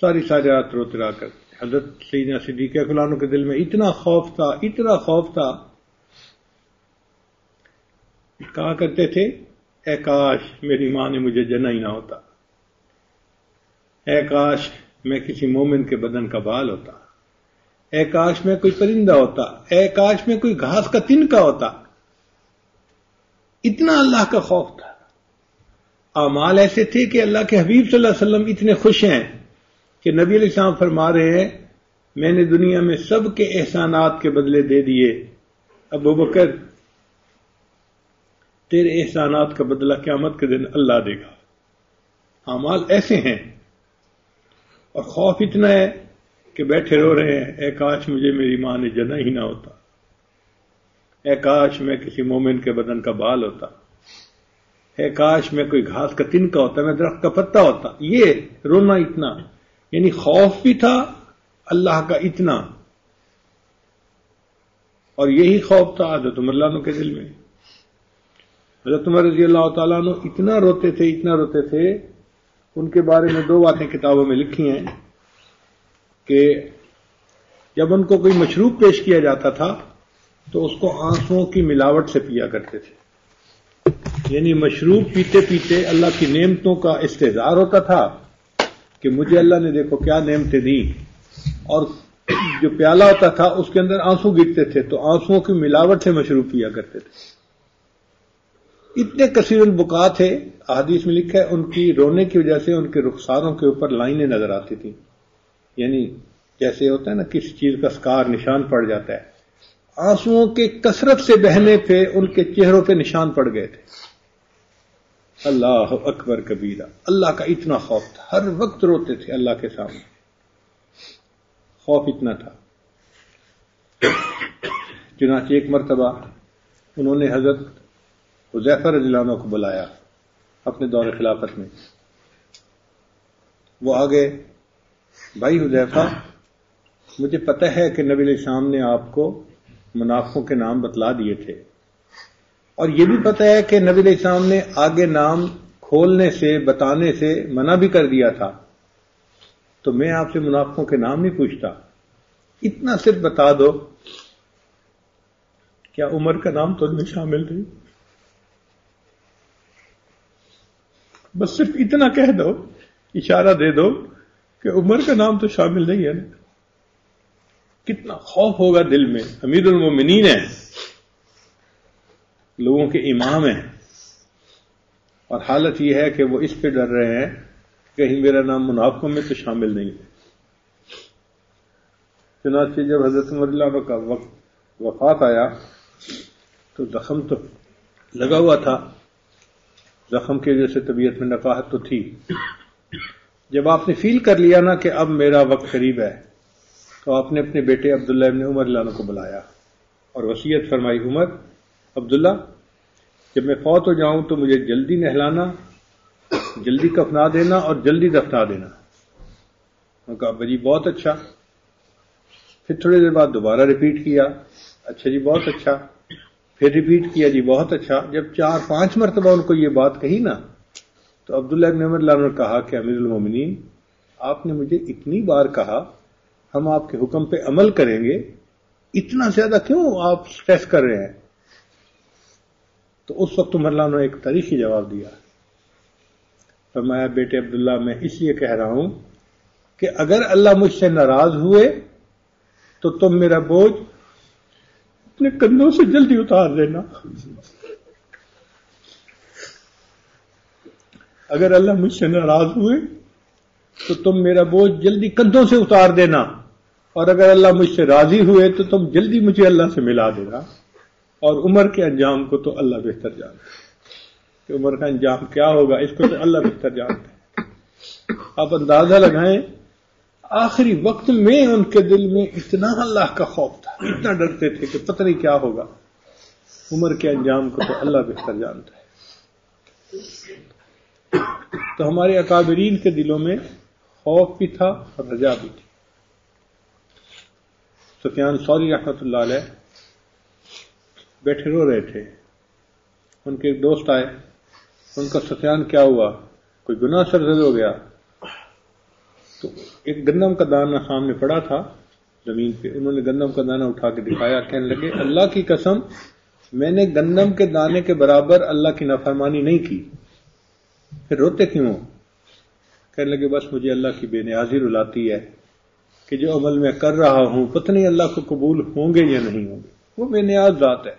ساری رات روتے رہا کرتے. حضرت سیدنا صدیق اکبر عنہ کے دل میں اتنا خوف تھا کہا کرتے تھے اے کاش میری ماں نے مجھے جنا ہی نہ ہوتا، اے کاش میں کسی مومن کے بدن کا بال ہوتا، اے کاش میں کوئی پرندہ ہوتا، اے کاش میں کوئی گھاس کا تنکا ہوتا. اتنا اللہ کا خوف تھا. اعمال ایسے تھے کہ اللہ کے حبیب صلی اللہ علیہ وسلم اتنے خوش ہیں کہ نبی علیہ السلام فرما رہے ہیں میں نے دنیا میں سب کے احسانات کے بدلے دے دیے، ابو بکر تیرے احسانات کا بدلہ قیامت کے دن اللہ دے گا. اعمال ایسے ہیں اور خوف اتنا ہے کہ بیٹھے رو رہے ہیں اے کاش مجھے میری ماں نے جنا ہی نہ ہوتا، اے کاش میں کسی مومن کے بدن کا بال ہوتا، اے کاش میں کوئی گھاس کا تنکا ہوتا، میں درخت کا پتا ہوتا. یہ رونا اتنا، یعنی خوف بھی تھا اللہ کا اتنا، اور یہی خوف تھا حضرت عمر عنہ کے دل میں. حضرت عمر رضی اللہ تعالیٰ عنہ اتنا روتے تھے. ان کے بارے میں 2 باتیں کتابوں میں لکھی ہیں کہ جب ان کو کوئی مشروب پیش کیا جاتا تھا تو اس کو آنسوؤں کی ملاوٹ سے پیا کرتے تھے. یعنی مشروب پیتے پیتے اللہ کی نعمتوں کا استحضار ہوتا تھا کہ مجھے اللہ نے دیکھو کیا نعمتیں دی، اور جو پیالہ ہوتا تھا اس کے اندر آنسو گرتے تھے تو آنسوؤں کی ملاوٹ سے مشروب پیا کرتے تھے. اتنے کثیر البکا تھے، احادیث میں لکھا ہے ان کی رونے کی وجہ سے ان کے رخساروں کے اوپر لائنیں نظر آتی تھیں. یعنی جیسے ہوتا ہے نا کسی چیز کا سکار نشان پڑ جاتا ہے، آنسوؤں کے کثرت سے بہنے پہ ان کے چہروں پہ نشان پڑ گئے تھے. اللہ اکبر کبیرہ. اللہ کا اتنا خوف تھا، ہر وقت روتے تھے اللہ کے سامنے. خوف اتنا تھا. چنانچہ ایک مرتبہ انہوں نے حضرت حذیفہ رضی اللہ عنہ کو بلایا اپنے دور خلافت میں. وہ آگے بھائی حذیفہ مجھے پتہ ہے کہ نبی علیہ السلام نے آپ کو منافقوں کے نام بتلا دیے تھے، اور یہ بھی پتہ ہے کہ نبی علیہ السلام نے آگے نام کھولنے سے بتانے سے منع بھی کر دیا تھا، تو میں آپ سے منافقوں کے نام نہیں پوچھتا، اتنا صرف بتا دو کیا عمر کا نام تو ان میں شامل نہیں؟ بس صرف اتنا کہہ دو، اشارہ دے دو کہ عمر کا نام تو شامل نہیں ہے نا. کتنا خوف ہوگا دل میں. امیر المومنین ہیں، لوگوں کے امام ہیں، اور حالت یہ ہے کہ وہ اس پہ ڈر رہے ہیں کہیں میرا نام منافقوں میں تو شامل نہیں ہے. چنانچہ جب حضرت عمر رضی اللہ عنہ کا وفات آیا تو زخم تو لگا ہوا تھا، زخم کی وجہ سے طبیعت میں نقاہت تو تھی. جب آپ نے فیل کر لیا نا کہ اب میرا وقت قریب ہے تو آپ نے اپنے بیٹے عبداللہ ابن عمر رضی اللہ عنہ کو بلایا اور وصیت فرمائی، عمر عبداللہ جب میں فوت ہو جاؤں تو مجھے جلدی نہلانا، جلدی کفنا دینا اور جلدی دفنا دینا. انہوں نے کہا جی بہت اچھا. پھر تھوڑی دیر بعد دوبارہ ریپیٹ کیا، اچھا جی بہت اچھا. پھر ریپیٹ کیا، جی بہت اچھا. جب 4-5 مرتبہ ان کو یہ بات کہی نا تو عبداللہ ابن عمر رضی اللہ عنہ نے کہا کہ امیر المومنین آپ نے مجھے اتنی بار کہا ہم آپ کے حکم پہ عمل کریں گے، اتنا زیادہ کیوں آپ سٹریس کر رہے ہیں؟ تو اس وقت عمر رضی اللہ عنہ نے ایک تاریخی جواب دیا. فرمایا بیٹے عبداللہ میں اس لیے کہہ رہا ہوں کہ اگر اللہ مجھ سے ناراض ہوئے تو تم میرا بوجھ اپنے کندھوں سے جلدی اتار دینا. اگر اللہ مجھ سے ناراض ہوئے تو تم میرا بوجھ جلدی کندھوں سے اتار دینا، اور اگر اللہ مجھ سے راضی ہوئے تو تم جلدی مجھے اللہ سے ملا دینا، اور عمر کے انجام کو تو اللہ بہتر جانتا. کہ عمر کا انجام کیا ہوگا، اس کو تو اللہ بہتر جانتا ہے۔ آپ اندازہ لگائیں آخری وقت میں ان کے دل میں اتنا اللہ کا خوف تھا، اتنا ڈرتے تھے کہ پتہ نہیں کیا ہوگا۔ عمر کے انجام کو تو اللہ بہتر جانتا ہے۔ تو ہمارے اکابرین کے دلوں میں خوف بھی تھا اور رجا بھی تھی۔ سفیان ثوری رحمۃ اللہ علیہ بیٹھے رو رہے تھے، ان کے ایک دوست آئے، ان کا سفیان کیا ہوا، کوئی گناہ سرزد ہو گیا؟ تو ایک گندم کا دانہ سامنے پڑا تھا زمین پہ، انہوں نے گندم کا دانہ اٹھا کے دکھایا، کہنے لگے اللہ کی قسم میں نے گندم کے دانے کے برابر اللہ کی نافرمانی نہیں کی۔ پھر روتے کیوں؟ کہنے لگے بس مجھے اللہ کی بے نیازی رلاتی ہے کہ جو عمل میں کر رہا ہوں پتہ نہیں اللہ کو قبول ہوں گے یا نہیں ہوں گے۔ وہ بے نیاز ذات ہے،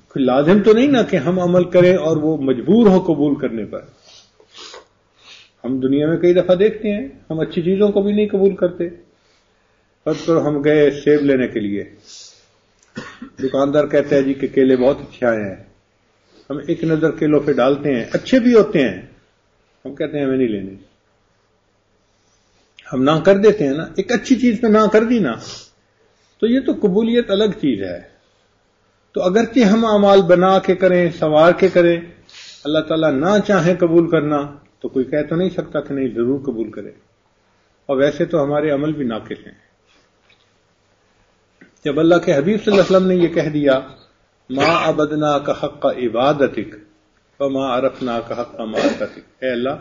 کوئی لازم تو نہیں نا کہ ہم عمل کریں اور وہ مجبور ہو قبول کرنے پر۔ ہم دنیا میں کئی دفعہ دیکھتے ہیں ہم اچھی چیزوں کو بھی نہیں قبول کرتے۔ فرض کرو ہم گئے سیب لینے کے لیے، دکاندار کہتا ہے جی کہ کیلے بہت اچھے آئے ہیں، ہم ایک نظر کیلوں پہ ڈالتے ہیں، اچھے بھی ہوتے ہیں، ہم کہتے ہیں ہمیں نہیں لینے، ہم نہ کر دیتے ہیں نا۔ ایک اچھی چیز پہ نہ کر دی نا تو یہ تو قبولیت الگ چیز ہے۔ تو اگرچہ ہم اعمال بنا کے کریں، سنوار کے کریں، اللہ تعالیٰ نہ چاہے قبول کرنا تو کوئی کہہ تو نہیں سکتا کہ نہیں ضرور قبول کرے۔ اور ویسے تو ہمارے عمل بھی ناقص ہیں۔ جب اللہ کے حبیب صلی اللہ علیہ وسلم نے یہ کہہ دیا ما عبدناک حق عبادتک وما عرفناک حق معرفتک، اے اللہ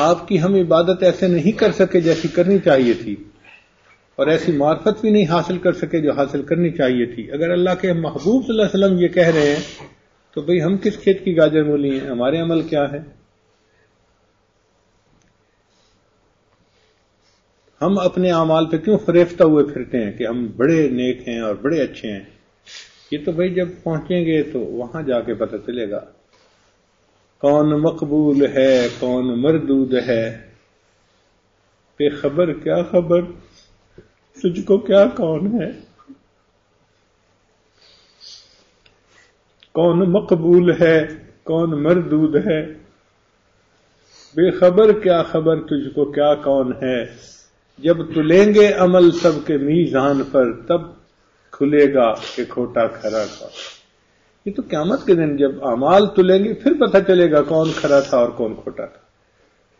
آپ کی ہم عبادت ایسے نہیں کر سکے جیسی کرنی چاہیے تھی، اور ایسی معرفت بھی نہیں حاصل کر سکے جو حاصل کرنی چاہیے تھی۔ اگر اللہ کے محبوب صلی اللہ علیہ وسلم یہ کہہ رہے ہیں تو بھئی ہم کس کھیت کی گاجر مولی ہیں، ہمارے عمل کیا ہے؟ ہم اپنے اعمال پہ کیوں فریفتہ ہوئے پھرتے ہیں کہ ہم بڑے نیک ہیں اور بڑے اچھے ہیں؟ یہ تو بھئی جب پہنچیں گے تو وہاں جا کے پتہ چلے گا کون مقبول ہے کون مردود ہے۔ بے خبر کیا خبر تجھ کو کیا کون ہے، کون مقبول ہے کون مردود ہے، بے خبر کیا خبر تجھ کو کیا کون ہے۔ جب تلیں گے عمل سب کے میزان پر تب کھلے گا کہ کھوٹا کھرا کا۔ یہ تو قیامت کے دن جب اعمال تلیں گے پھر پتہ چلے گا کون کھرا تھا اور کون کھوٹا تھا،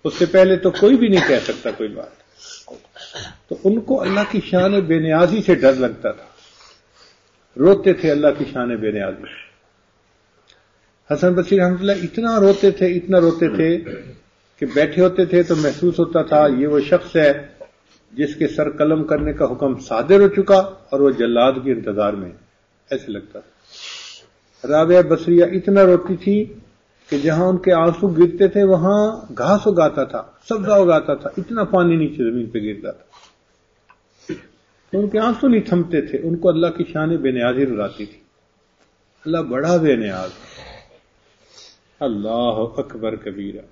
اس سے پہلے تو کوئی بھی نہیں کہہ سکتا کوئی بات۔ تو ان کو اللہ کی شان بے نیازی سے ڈر لگتا تھا، روتے تھے اللہ کی شان بے نیازی۔ حسن بصری رحمۃ اللہ اتنا روتے تھے کہ بیٹھے ہوتے تھے تو محسوس ہوتا تھا یہ وہ شخص ہے جس کے سر قلم کرنے کا حکم صادر ہو چکا اور وہ جلاد کے انتظار میں، ایسے لگتا تھا۔ رابعہ بصریہ اتنا روتی تھی کہ جہاں ان کے آنسو گرتے تھے وہاں گھاس اگاتا تھا، سبزہ اگاتا تھا، اتنا پانی نیچے زمین پہ گرتا تھا، تو ان کے آنسو نہیں تھمتے تھے۔ ان کو اللہ کی شان بے نیازی رلاتی تھی۔ اللہ بڑا بے نیاز، اللہ اکبر کبیرہ۔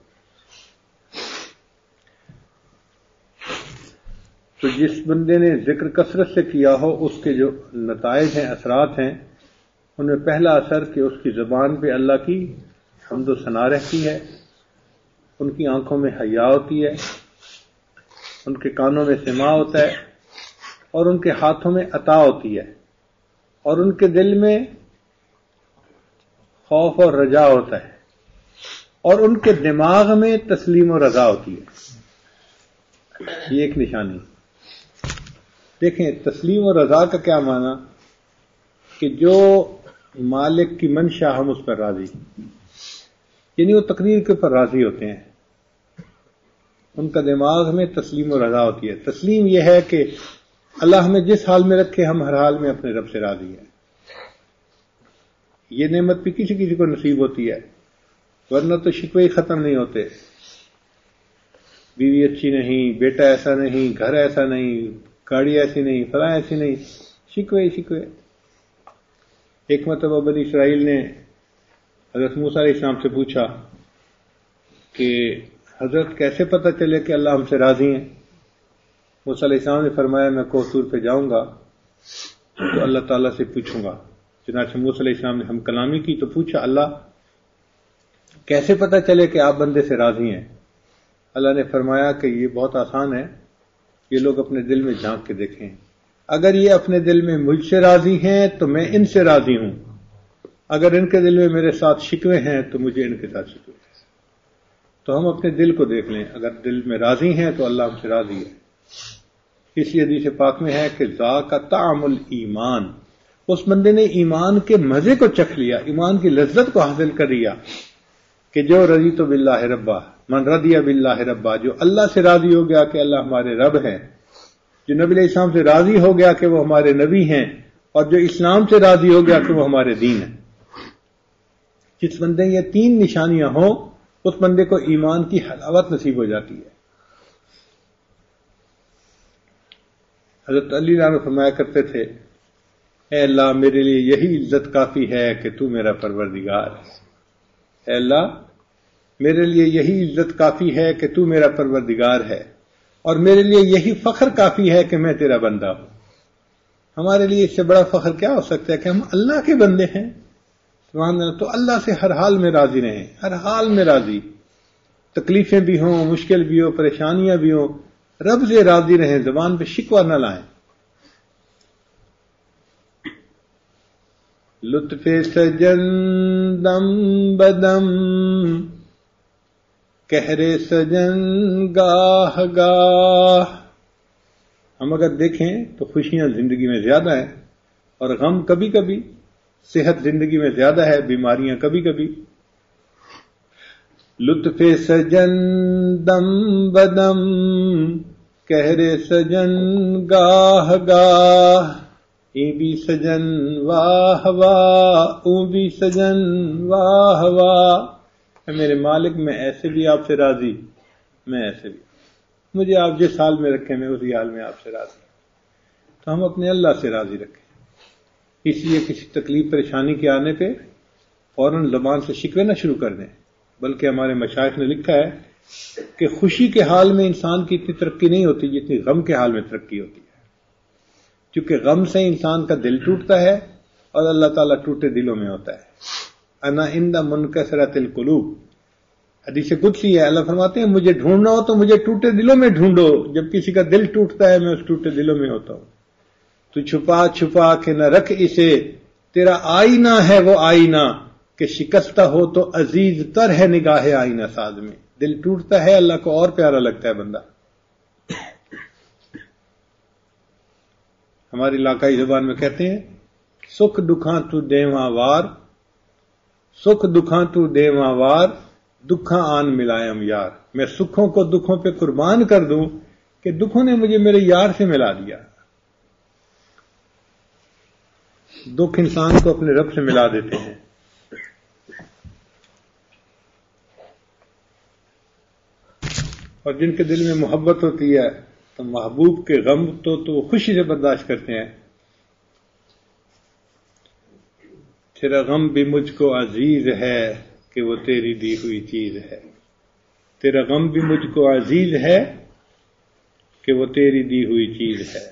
تو جس بندے نے ذکر کثرت سے کیا ہو اس کے جو نتائج ہیں، اثرات ہیں، ان میں پہلا اثر کہ اس کی زبان پہ اللہ کی حمد و ثنا رہتی ہے، ان کی آنکھوں میں حیا ہوتی ہے، ان کے کانوں میں سماع ہوتا ہے، اور ان کے ہاتھوں میں عطا ہوتی ہے، اور ان کے دل میں خوف اور رجا ہوتا ہے، اور ان کے دماغ میں تسلیم و رضا ہوتی ہے۔ یہ ایک نشانی۔ دیکھیں تسلیم و رضا کا کیا معنی کہ جو مالک کی منشا ہم اس پر راضی، یعنی وہ تقریر کے اوپر راضی ہوتے ہیں، ان کا دماغ میں تسلیم و رضا ہوتی ہے۔ تسلیم یہ ہے کہ اللہ ہمیں جس حال میں رکھے ہم ہر حال میں اپنے رب سے راضی ہیں۔ یہ نعمت بھی کسی کسی کو نصیب ہوتی ہے، ورنہ تو شکوے ختم نہیں ہوتے۔ بیوی اچھی نہیں، بیٹا ایسا نہیں، گھر ایسا نہیں، گاڑی ایسی نہیں، فلاں ایسی نہیں، شکوے شکوے۔ ایک مرتبہ بنی اسرائیل نے حضرت موسیٰ علیہ السلام سے پوچھا کہ حضرت کیسے پتہ چلے کہ اللہ ہم سے راضی ہیں؟ موسیٰ علیہ السلام نے فرمایا میں کوہ طور پہ جاؤں گا تو اللہ تعالیٰ سے پوچھوں گا چنانچہ موسیٰ علیہ السلام نے ہم کلامی کی تو پوچھا اللہ کیسے پتہ چلے کہ آپ بندے سے راضی ہیں؟ اللہ نے فرمایا کہ یہ بہت آسان ہے، یہ لوگ اپنے دل میں جھانک کے دیکھیں، اگر یہ اپنے دل میں مجھ سے راضی ہیں تو میں ان سے راضی ہوں، اگر ان کے دل میں میرے ساتھ شکوے ہیں تو مجھے ان کے ساتھ شکوے ہیں۔ تو ہم اپنے دل کو دیکھ لیں، اگر دل میں راضی ہیں تو اللہ ہم سے راضی ہے۔ اسی حدیث پاک میں ہے کہ ذاق طعم الایمان، اس بندے نے ایمان کے مزے کو چکھ لیا، ایمان کی لذت کو حاصل کر لیا کہ جو رضیت باللہ ربا، من رضی باللہ ربا، جو اللہ سے راضی ہو گیا کہ اللہ ہمارے رب ہے، جو نبی علیہ السلام سے راضی ہو گیا کہ وہ ہمارے نبی ہیں، اور جو اسلام سے راضی ہو گیا کہ وہ ہمارے دین ہیں۔ جس بندے یہ تین نشانیاں ہوں اس بندے کو ایمان کی حلاوت نصیب ہو جاتی ہے۔ حضرت علی رضی اللہ عنہ فرمایا کرتے تھے اے اللہ میرے لیے یہی عزت کافی ہے کہ تو میرا پروردگار ہے، اے اللہ میرے لیے یہی عزت کافی ہے کہ تو میرا پروردگار ہے، اور میرے لیے یہی فخر کافی ہے کہ میں تیرا بندہ ہوں۔ ہمارے لیے اس سے بڑا فخر کیا ہو سکتا ہے کہ ہم اللہ کے بندے ہیں؟ سبحان اللہ۔ تو اللہ سے ہر حال میں راضی رہیں، ہر حال میں راضی، تکلیفیں بھی ہوں، مشکل بھی ہو، پریشانیاں بھی ہوں، رب سے راضی رہیں، زبان پہ شکوہ نہ لائیں۔ لطف سجن دم بدم، قہر سجن گاہ گاہ۔ ہم اگر دیکھیں تو خوشیاں زندگی میں زیادہ ہیں اور غم کبھی کبھی، صحت زندگی میں زیادہ ہے، بیماریاں کبھی کبھی۔ لطف سجن دم بدم، قہر سجن گاہ گاہ، ای بھی سجن واہ واہ، او بھی سجن واہ واہ۔ میرے مالک میں ایسے بھی آپ سے راضی، میں ایسے بھی، مجھے آپ جس حال میں رکھیں میں اسی حال میں آپ سے راضی۔ تو ہم اپنے اللہ سے راضی رکھیں، اس لیے کسی تکلیف پریشانی کے آنے پہ فوراً زبان سے شکوے نہ شروع کر دیں، بلکہ ہمارے مشائخ نے لکھا ہے کہ خوشی کے حال میں انسان کی اتنی ترقی نہیں ہوتی جتنی غم کے حال میں ترقی ہوتی ہے، کیونکہ غم سے انسان کا دل ٹوٹتا ہے اور اللہ تعالیٰ ٹوٹے دلوں میں ہوتا ہے۔ انا عند منکسرۃ القلوب، حدیث قدسی ہے، اللہ فرماتے ہیں مجھے ڈھونڈنا ہو تو مجھے ٹوٹے دلوں میں ڈھونڈو، جب کسی کا دل ٹوٹتا ہے میں اس ٹوٹے دلوں میں ہوتا ہوں۔ تو چھپا چھپا کے نہ رکھ اسے، تیرا آئینہ ہے وہ آئینہ کہ شکستہ ہو تو عزیز تر ہے نگاہ آئینہ ساز میں۔ دل ٹوٹتا ہے اللہ کو اور پیارا لگتا ہے بندہ۔ ہماری علاقائی زبان میں کہتے ہیں سکھ دکھاں تو دیواں وار، سکھ دکھاں تو دیواں وار، دکھاں آن ملائم یار۔ میں سکھوں کو دکھوں پہ قربان کر دوں کہ دکھوں نے مجھے میرے یار سے ملا دیا۔ دکھ انسان کو اپنے رب سے ملا دیتے ہیں۔ اور جن کے دل میں محبت ہوتی ہے تو محبوب کے غم تو وہ خوشی سے برداشت کرتے ہیں۔ تیرا غم بھی مجھ کو عزیز ہے کہ وہ تیری دی ہوئی چیز ہے، تیرا غم بھی مجھ کو عزیز ہے کہ وہ تیری دی ہوئی چیز ہے۔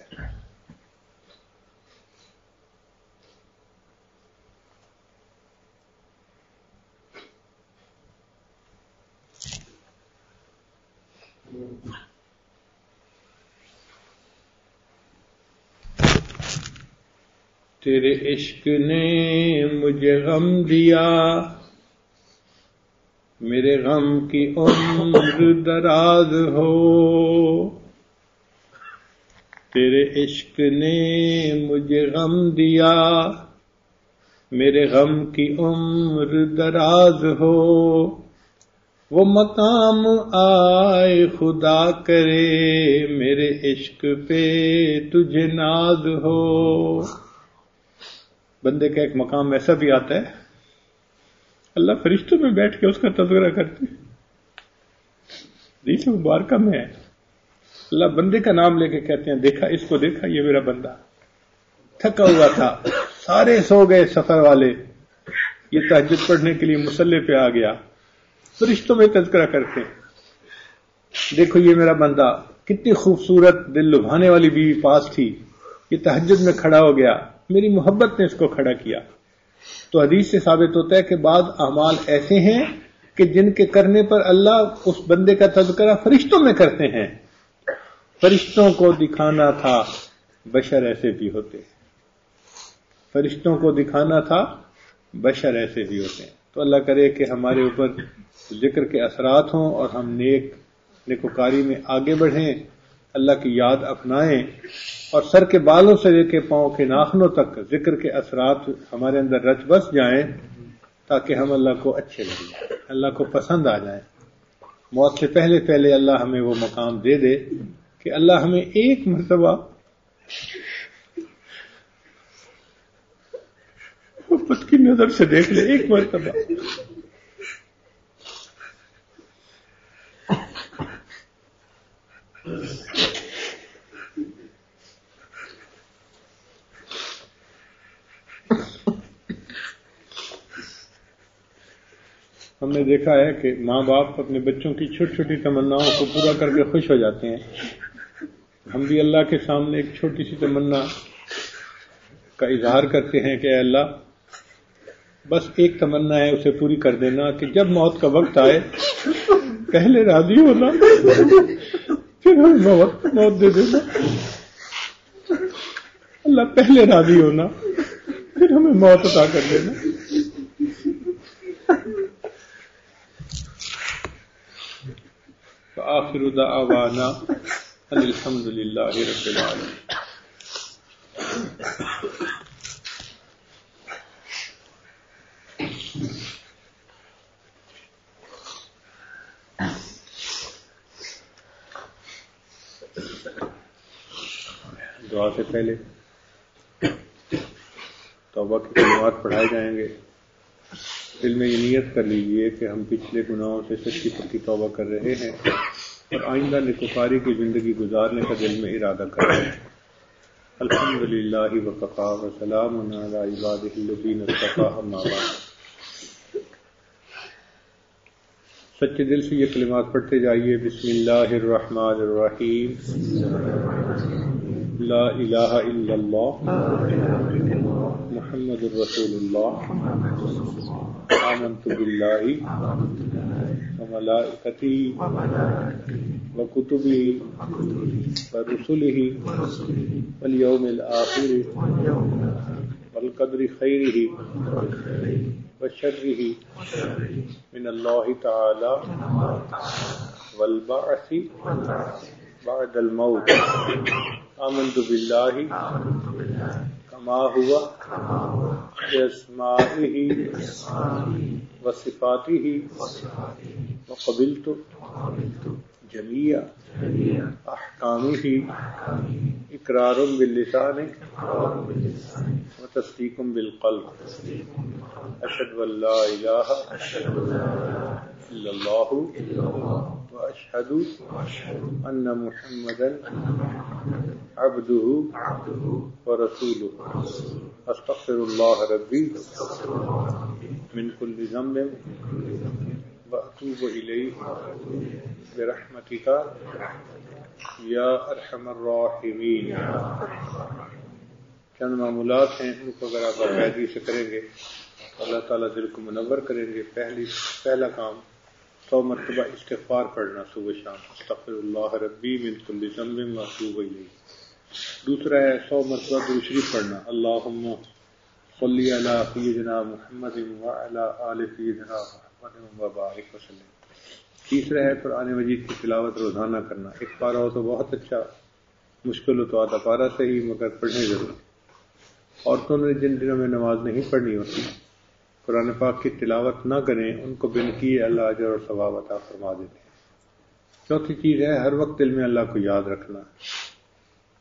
تیرے عشق نے مجھے غم دیا، میرے غم کی عمر دراز ہو، تیرے عشق نے مجھے غم دیا، میرے غم کی عمر دراز ہو، وہ مقام آئے خدا کرے، میرے عشق پہ تجھے ناز ہو۔ بندے کا ایک مقام ایسا بھی آتا ہے اللہ فرشتوں میں بیٹھ کے اس کا تذکرہ کرتے ہیں۔ حدیث مبارکہ میں ہے اللہ بندے کا نام لے کے کہتے ہیں دیکھا اس کو، دیکھا یہ میرا بندہ تھکا ہوا تھا، سارے سو گئے سفر والے، یہ تہجد پڑھنے کے لیے مصلی پہ آ گیا، فرشتوں میں تذکرہ کرتے ہیں دیکھو یہ میرا بندہ، کتنی خوبصورت دل لبھانے والی بیوی پاس تھی، یہ تہجد میں کھڑا ہو گیا، میری محبت نے اس کو کھڑا کیا، تو حدیث سے ثابت ہوتا ہے کہ بعض اعمال ایسے ہیں کہ جن کے کرنے پر اللہ اس بندے کا تذکرہ فرشتوں میں کرتے ہیں. فرشتوں کو دکھانا تھا بشر ایسے بھی ہوتے ہیں، فرشتوں کو دکھانا تھا بشر ایسے بھی ہوتے ہیں. تو اللہ کرے کہ ہمارے اوپر ذکر کے اثرات ہوں اور ہم نیکوکاری میں آگے بڑھیں، اللہ کی یاد اپنائیں، اور سر کے بالوں سے لے کے پاؤں کے ناخنوں تک ذکر کے اثرات ہمارے اندر رچ بس جائیں، تاکہ ہم اللہ کو اچھے لگیں، اللہ کو پسند آ جائیں. موت سے پہلے پہلے اللہ ہمیں وہ مقام دے دے کہ اللہ ہمیں ایک مرتبہ محبت کی نظر سے دیکھ لے، ایک مرتبہ. ہم نے دیکھا ہے کہ ماں باپ اپنے بچوں کی چھوٹی چھوٹی تمناؤں کو پورا کر کے خوش ہو جاتے ہیں. ہم بھی اللہ کے سامنے ایک چھوٹی سی تمنا کا اظہار کرتے ہیں کہ اے اللہ بس ایک تمنا ہے، اسے پوری کر دینا کہ جب موت کا وقت آئے پہلے راضی ہونا، پھر ہمیں موت دے دینا. اللہ پہلے راضی ہونا، پھر ہمیں موت عطا کر دینا. آخر دعوانا الحمد للہ رب العالمین. دعا سے پہلے توبہ کے کلمات پڑھائے جائیں گے. دل میں یہ نیت کر لیجئے کہ ہم پچھلے گناہوں سے سچی پکی توبہ کر رہے ہیں اور آئندہ نیکوکاری کی زندگی گزارنے کا دل میں ارادہ کر رہے ہیں. الحمدللہ وکفی وسلام علی عبادہ الذین اصطفی، اما بعد. سچے دل سے یہ کلمات پڑھتے جائیے. بسم اللہ الرحمن الرحیم. لا الہ الا اللہ محمد الرسول اللہ. آمنت باللہ وملائکتہ وکتبہ ورسلہ والیوم الآخر والقدر خیرہ وشرہ من اللہ تعالی والبعث بعد الموت. آمنت باللہ کما ہوا باسمائہ وصفاتہ وقبلت جمیع احکامہ اقرار باللسان وتصدیق بالقلب. اشہد ان لا الہ الا اللہ واشہد ان محمدا عبدہ ورسولہ. استغفر اللہ ربی من کل ذنب واتوب الیہ برحمتک یا ارحم الراحمین. چند معمولات ہیں، ان کو اگر آپ باقاعدگی سے کریں گے اللہ تعالیٰ دل کو منور کریں گے. پہلا کام 100 مرتبہ استغفار پڑھنا صبح شام. استغفر اللہ ربی من کل ذنب واتوب الیہ. دوسرا ہے 100 مرتبہ درود شریف پڑھنا. اللہم صلی علی سیدنا محمد وعلی آل سیدنا محمد وبارک وسلم. تیسرا ہے قرآن مجید کی تلاوت روزانہ کرنا. ایک پارہ ہو تو بہت اچھا، مشکل ہو تو آدھا پارہ صحیح، مگر پڑھنے ضرور. عورتوں نے جن دنوں میں نماز نہیں پڑھنی ہوتی قرآن پاک کی تلاوت نہ کریں، ان کو بن کیے اللہ اجر اور ثواب عطا فرما دیتے ہیں. چوتھی چیز ہے ہر وقت دل میں اللہ کو یاد رکھنا.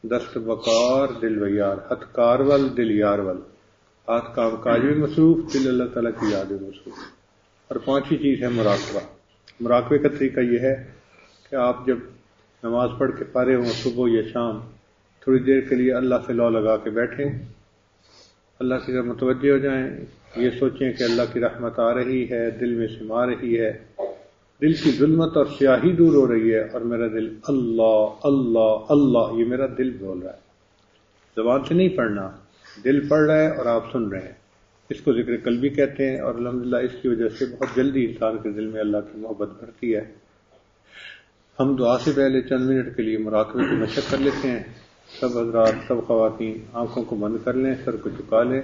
دست بکار دل ویار، ہتھ کارول دل یار ول. ہاتھ کام کاج میں مصروف، دل اللہ تعالیٰ کی یاد میں مصروف. اور پانچویں چیز ہے مراقبہ. مراقبے کا طریقہ یہ ہے کہ آپ جب نماز پڑھ کے فارغ ہوں صبح یا شام، تھوڑی دیر کے لیے اللہ سے لو لگا کے بیٹھیں، اللہ کی طرف متوجہ ہو جائیں. یہ سوچیں کہ اللہ کی رحمت آ رہی ہے، دل میں سما رہی ہے، دل کی ظلمت اور سیاہی دور ہو رہی ہے، اور میرا دل اللہ اللہ اللہ، یہ میرا دل بول رہا ہے. زبان سے نہیں پڑھنا، دل پڑھ رہا ہے اور آپ سن رہے ہیں. اس کو ذکر قلبی کہتے ہیں، اور الحمدللہ اس کی وجہ سے بہت جلدی انسان کے دل میں اللہ کی محبت بڑھتی ہے۔ ہم دعا سے پہلے چند منٹ کے لیے مراقبے کی مشق کر لیتے ہیں۔ سب حضرات، سب خواتین آنکھوں کو بند کر لیں، سر کو جھکا لیں،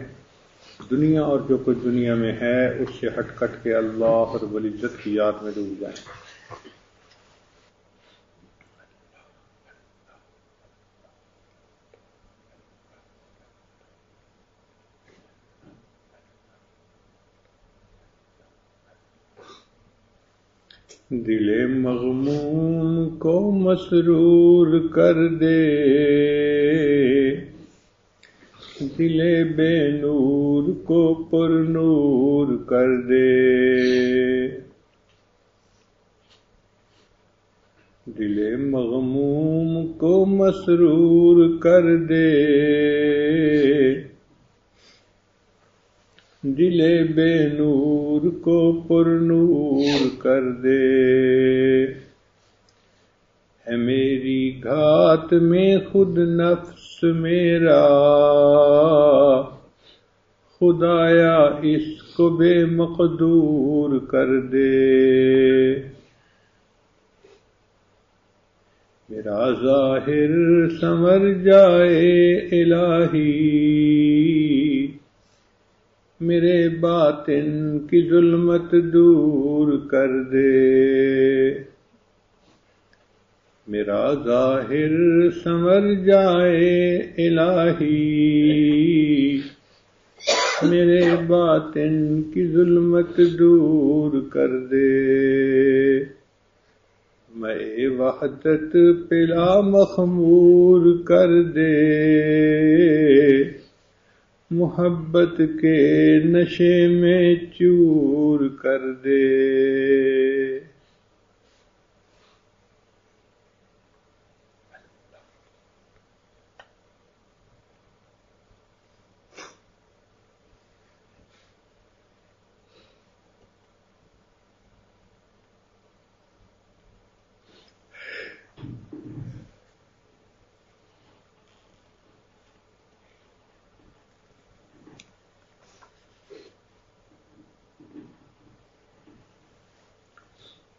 دنیا اور جو کچھ دنیا میں ہے اس سے ہٹ کٹ کے اللہ رب العزت کی یاد میں ڈوب جائیں۔ دل مغموم کو مسرور کر دے، دل بے نور کو پر نور کر دے، دل مغموم کو مسرور کر دے، دل بے نور کو پر نور کر دے، ہے میری گھات میں خود نفس میرا، خدایا اس کو بے مقدور کر دے، میرا ظاہر سنور جائے الہی، میرے باطن کی ظلمت دور کر دے، میرا ظاہر سنور جائے الہی، میرے باطن کی ظلمت دور کر دے، میں وحدت پلا مخمور کر دے، محبت کے نشے میں چور کر دے،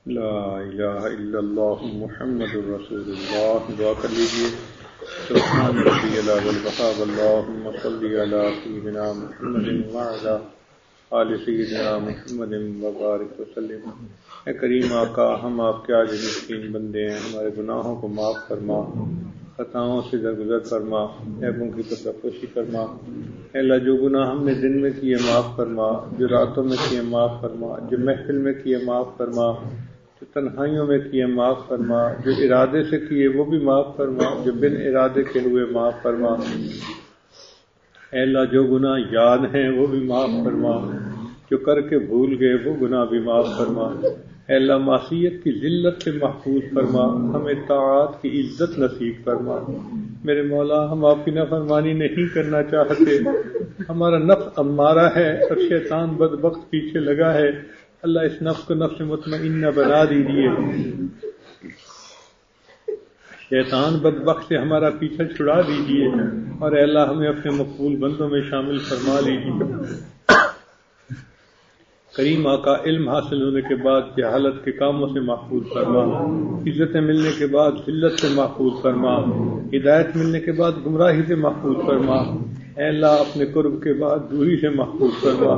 لا الہ الا اللہ محمد الرسول اللہ۔ دعا کر لیجیے، سبحان ربی العلی والوہاب، اللہم صلی علی سیدنا محمد وعلی آل سیدنا محمد وبارک وسلم۔ اے کریم آقا، ہم آپ کے عاجز مسکین بندے ہیں، ہمارے گناہوں کو معاف فرما، خطاؤں سے درگزر فرما، عیبوں کی پردہ پوشی فرما۔ اے اللہ، جو گناہ ہم نے دن میں کیے معاف فرما، جو راتوں میں کیے معاف فرما، جو محفل میں کیے معاف فرما، جو تنہائیوں میں کیے معاف فرما، جو ارادے سے کیے وہ بھی معاف فرما، جو بن ارادے کے ہوئے معاف فرما۔ اے اللہ، جو گناہ یاد ہیں وہ بھی معاف فرما، جو کر کے بھول گئے وہ گناہ بھی معاف فرما۔ اے اللہ، معصیت کی ذلت سے محفوظ فرما، ہمیں طاعات کی عزت نصیب فرما۔ میرے مولا، ہم آپ کی نافرمانی نہیں کرنا چاہتے، ہمارا نفس امارہ ہے اور شیطان بدبخت پیچھے لگا ہے۔ اللہ، اس نفس کو نفس مطمئنہ بنا دیجیے، شیطان بدبخت سے ہمارا پیچھا چھڑا دیجیے، اور اے اللہ ہمیں اپنے مقبول بندوں میں شامل فرما لیجیے۔ کریم آقا، علم حاصل ہونے کے بعد جہالت کے کاموں سے محفوظ فرما، عزتیں ملنے کے بعد ذلت سے محفوظ فرما، ہدایت ملنے کے بعد گمراہی سے محفوظ فرما۔ اے اللہ، اپنے قرب کے بعد دوری سے محفوظ فرما۔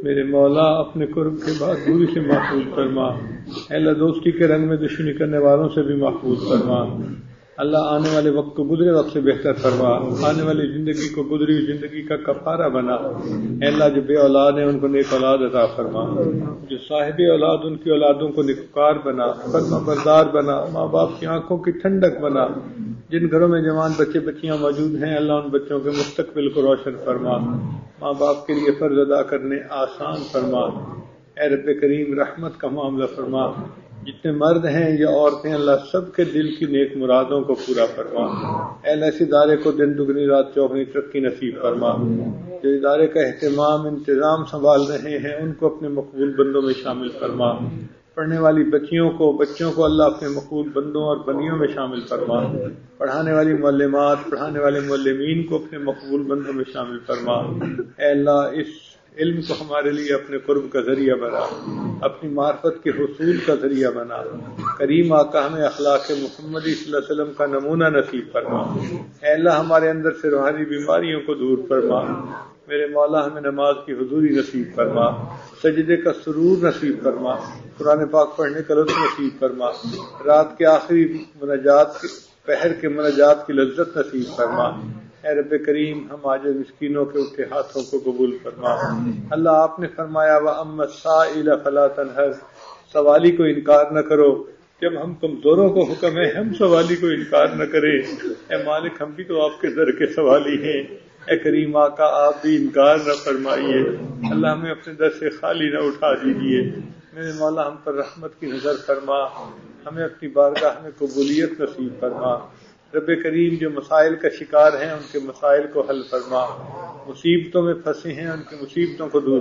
میرے مولا، اپنے قرب کے بعد دوری سے محفوظ فرما۔ اے اللہ، دوستی کے رنگ میں دشمنی کرنے والوں سے بھی محفوظ فرما۔ اللہ، آنے والے وقت کو گزرے وقت سے بہتر فرما، آنے والی زندگی کو گزری ہوئی زندگی کا کفارہ بنا۔ اے اللہ، جو بے اولاد ہیں ان کو نیک اولاد عطا فرما، جو صاحب اولاد ان کی اولادوں کو نیکوکار بنا، فرما بردار بنا، ماں باپ کی آنکھوں کی ٹھنڈک بنا۔ جن گھروں میں جوان بچے بچیاں موجود ہیں، اللہ ان بچوں کے مستقبل کو روشن فرما، ماں باپ کے لیے فرض ادا کرنے آسان فرما۔ اے رب کریم، رحمت کا معاملہ فرما، جتنے مرد ہیں یا عورتیں، اللہ سب کے دل کی نیک مرادوں کو پورا فرما۔ اے اللہ، اس ادارے کو دن دگنی رات چوگنی ترقی نصیب فرما۔ جو ادارے کا اہتمام انتظام سنبھال رہے ہیں ان کو اپنے مقبول بندوں میں شامل فرما۔ پڑھنے والی بچوں کو اللہ اپنے مقبول بندوں اور بندیوں میں شامل فرما۔ پڑھانے والی معلمات، پڑھانے والے معلمین کو اپنے مقبول بندوں میں شامل فرما۔ اے اللہ، اس علم کو ہمارے لیے اپنے قرب کا ذریعہ بنا، اپنی معرفت کے حصول کا ذریعہ بنا۔ کریم آقا ہمیں اخلاق محمدی صلی اللہ علیہ وسلم کا نمونہ نصیب فرما۔ اے اللہ ہمارے اندر سے روحانی بیماریوں کو دور فرما۔ میرے مولا ہمیں نماز کی حضوری نصیب فرما، سجدے کا سرور نصیب فرما، قرآن پاک پڑھنے کا لطف نصیب فرما، رات کے آخری مناجات پہر کے مناجات کی لذت نصیب فرما۔ اے رب کریم ہم عاجز مسکینوں کے اٹھے ہاتھوں کو قبول فرما۔ اللہ آپ نے فرمایا وَأَمَّا السَّائِلَ فَلَا تَنْهَرْ، سوالی کو انکار نہ کرو۔ جب ہم کمزوروں کو حکم ہے ہم سوالی کو انکار نہ کریں، اے مالک ہم بھی تو آپ کے در کے سوالی ہیں۔ اے کریم آقا آپ بھی انکار نہ فرمائیے، اللہ ہمیں اپنے در سے خالی نہ اٹھا دیجیے۔ میرے مولا ہم پر رحمت کی نظر فرما، ہمیں اپنی بارگاہ میں قبولیت نصیب فرما۔ رب کریم جو مسائل کا شکار ہیں ان کے مسائل کو حل فرما، مصیبتوں میں پھنسے ہیں ان کی مصیبتوں کو دور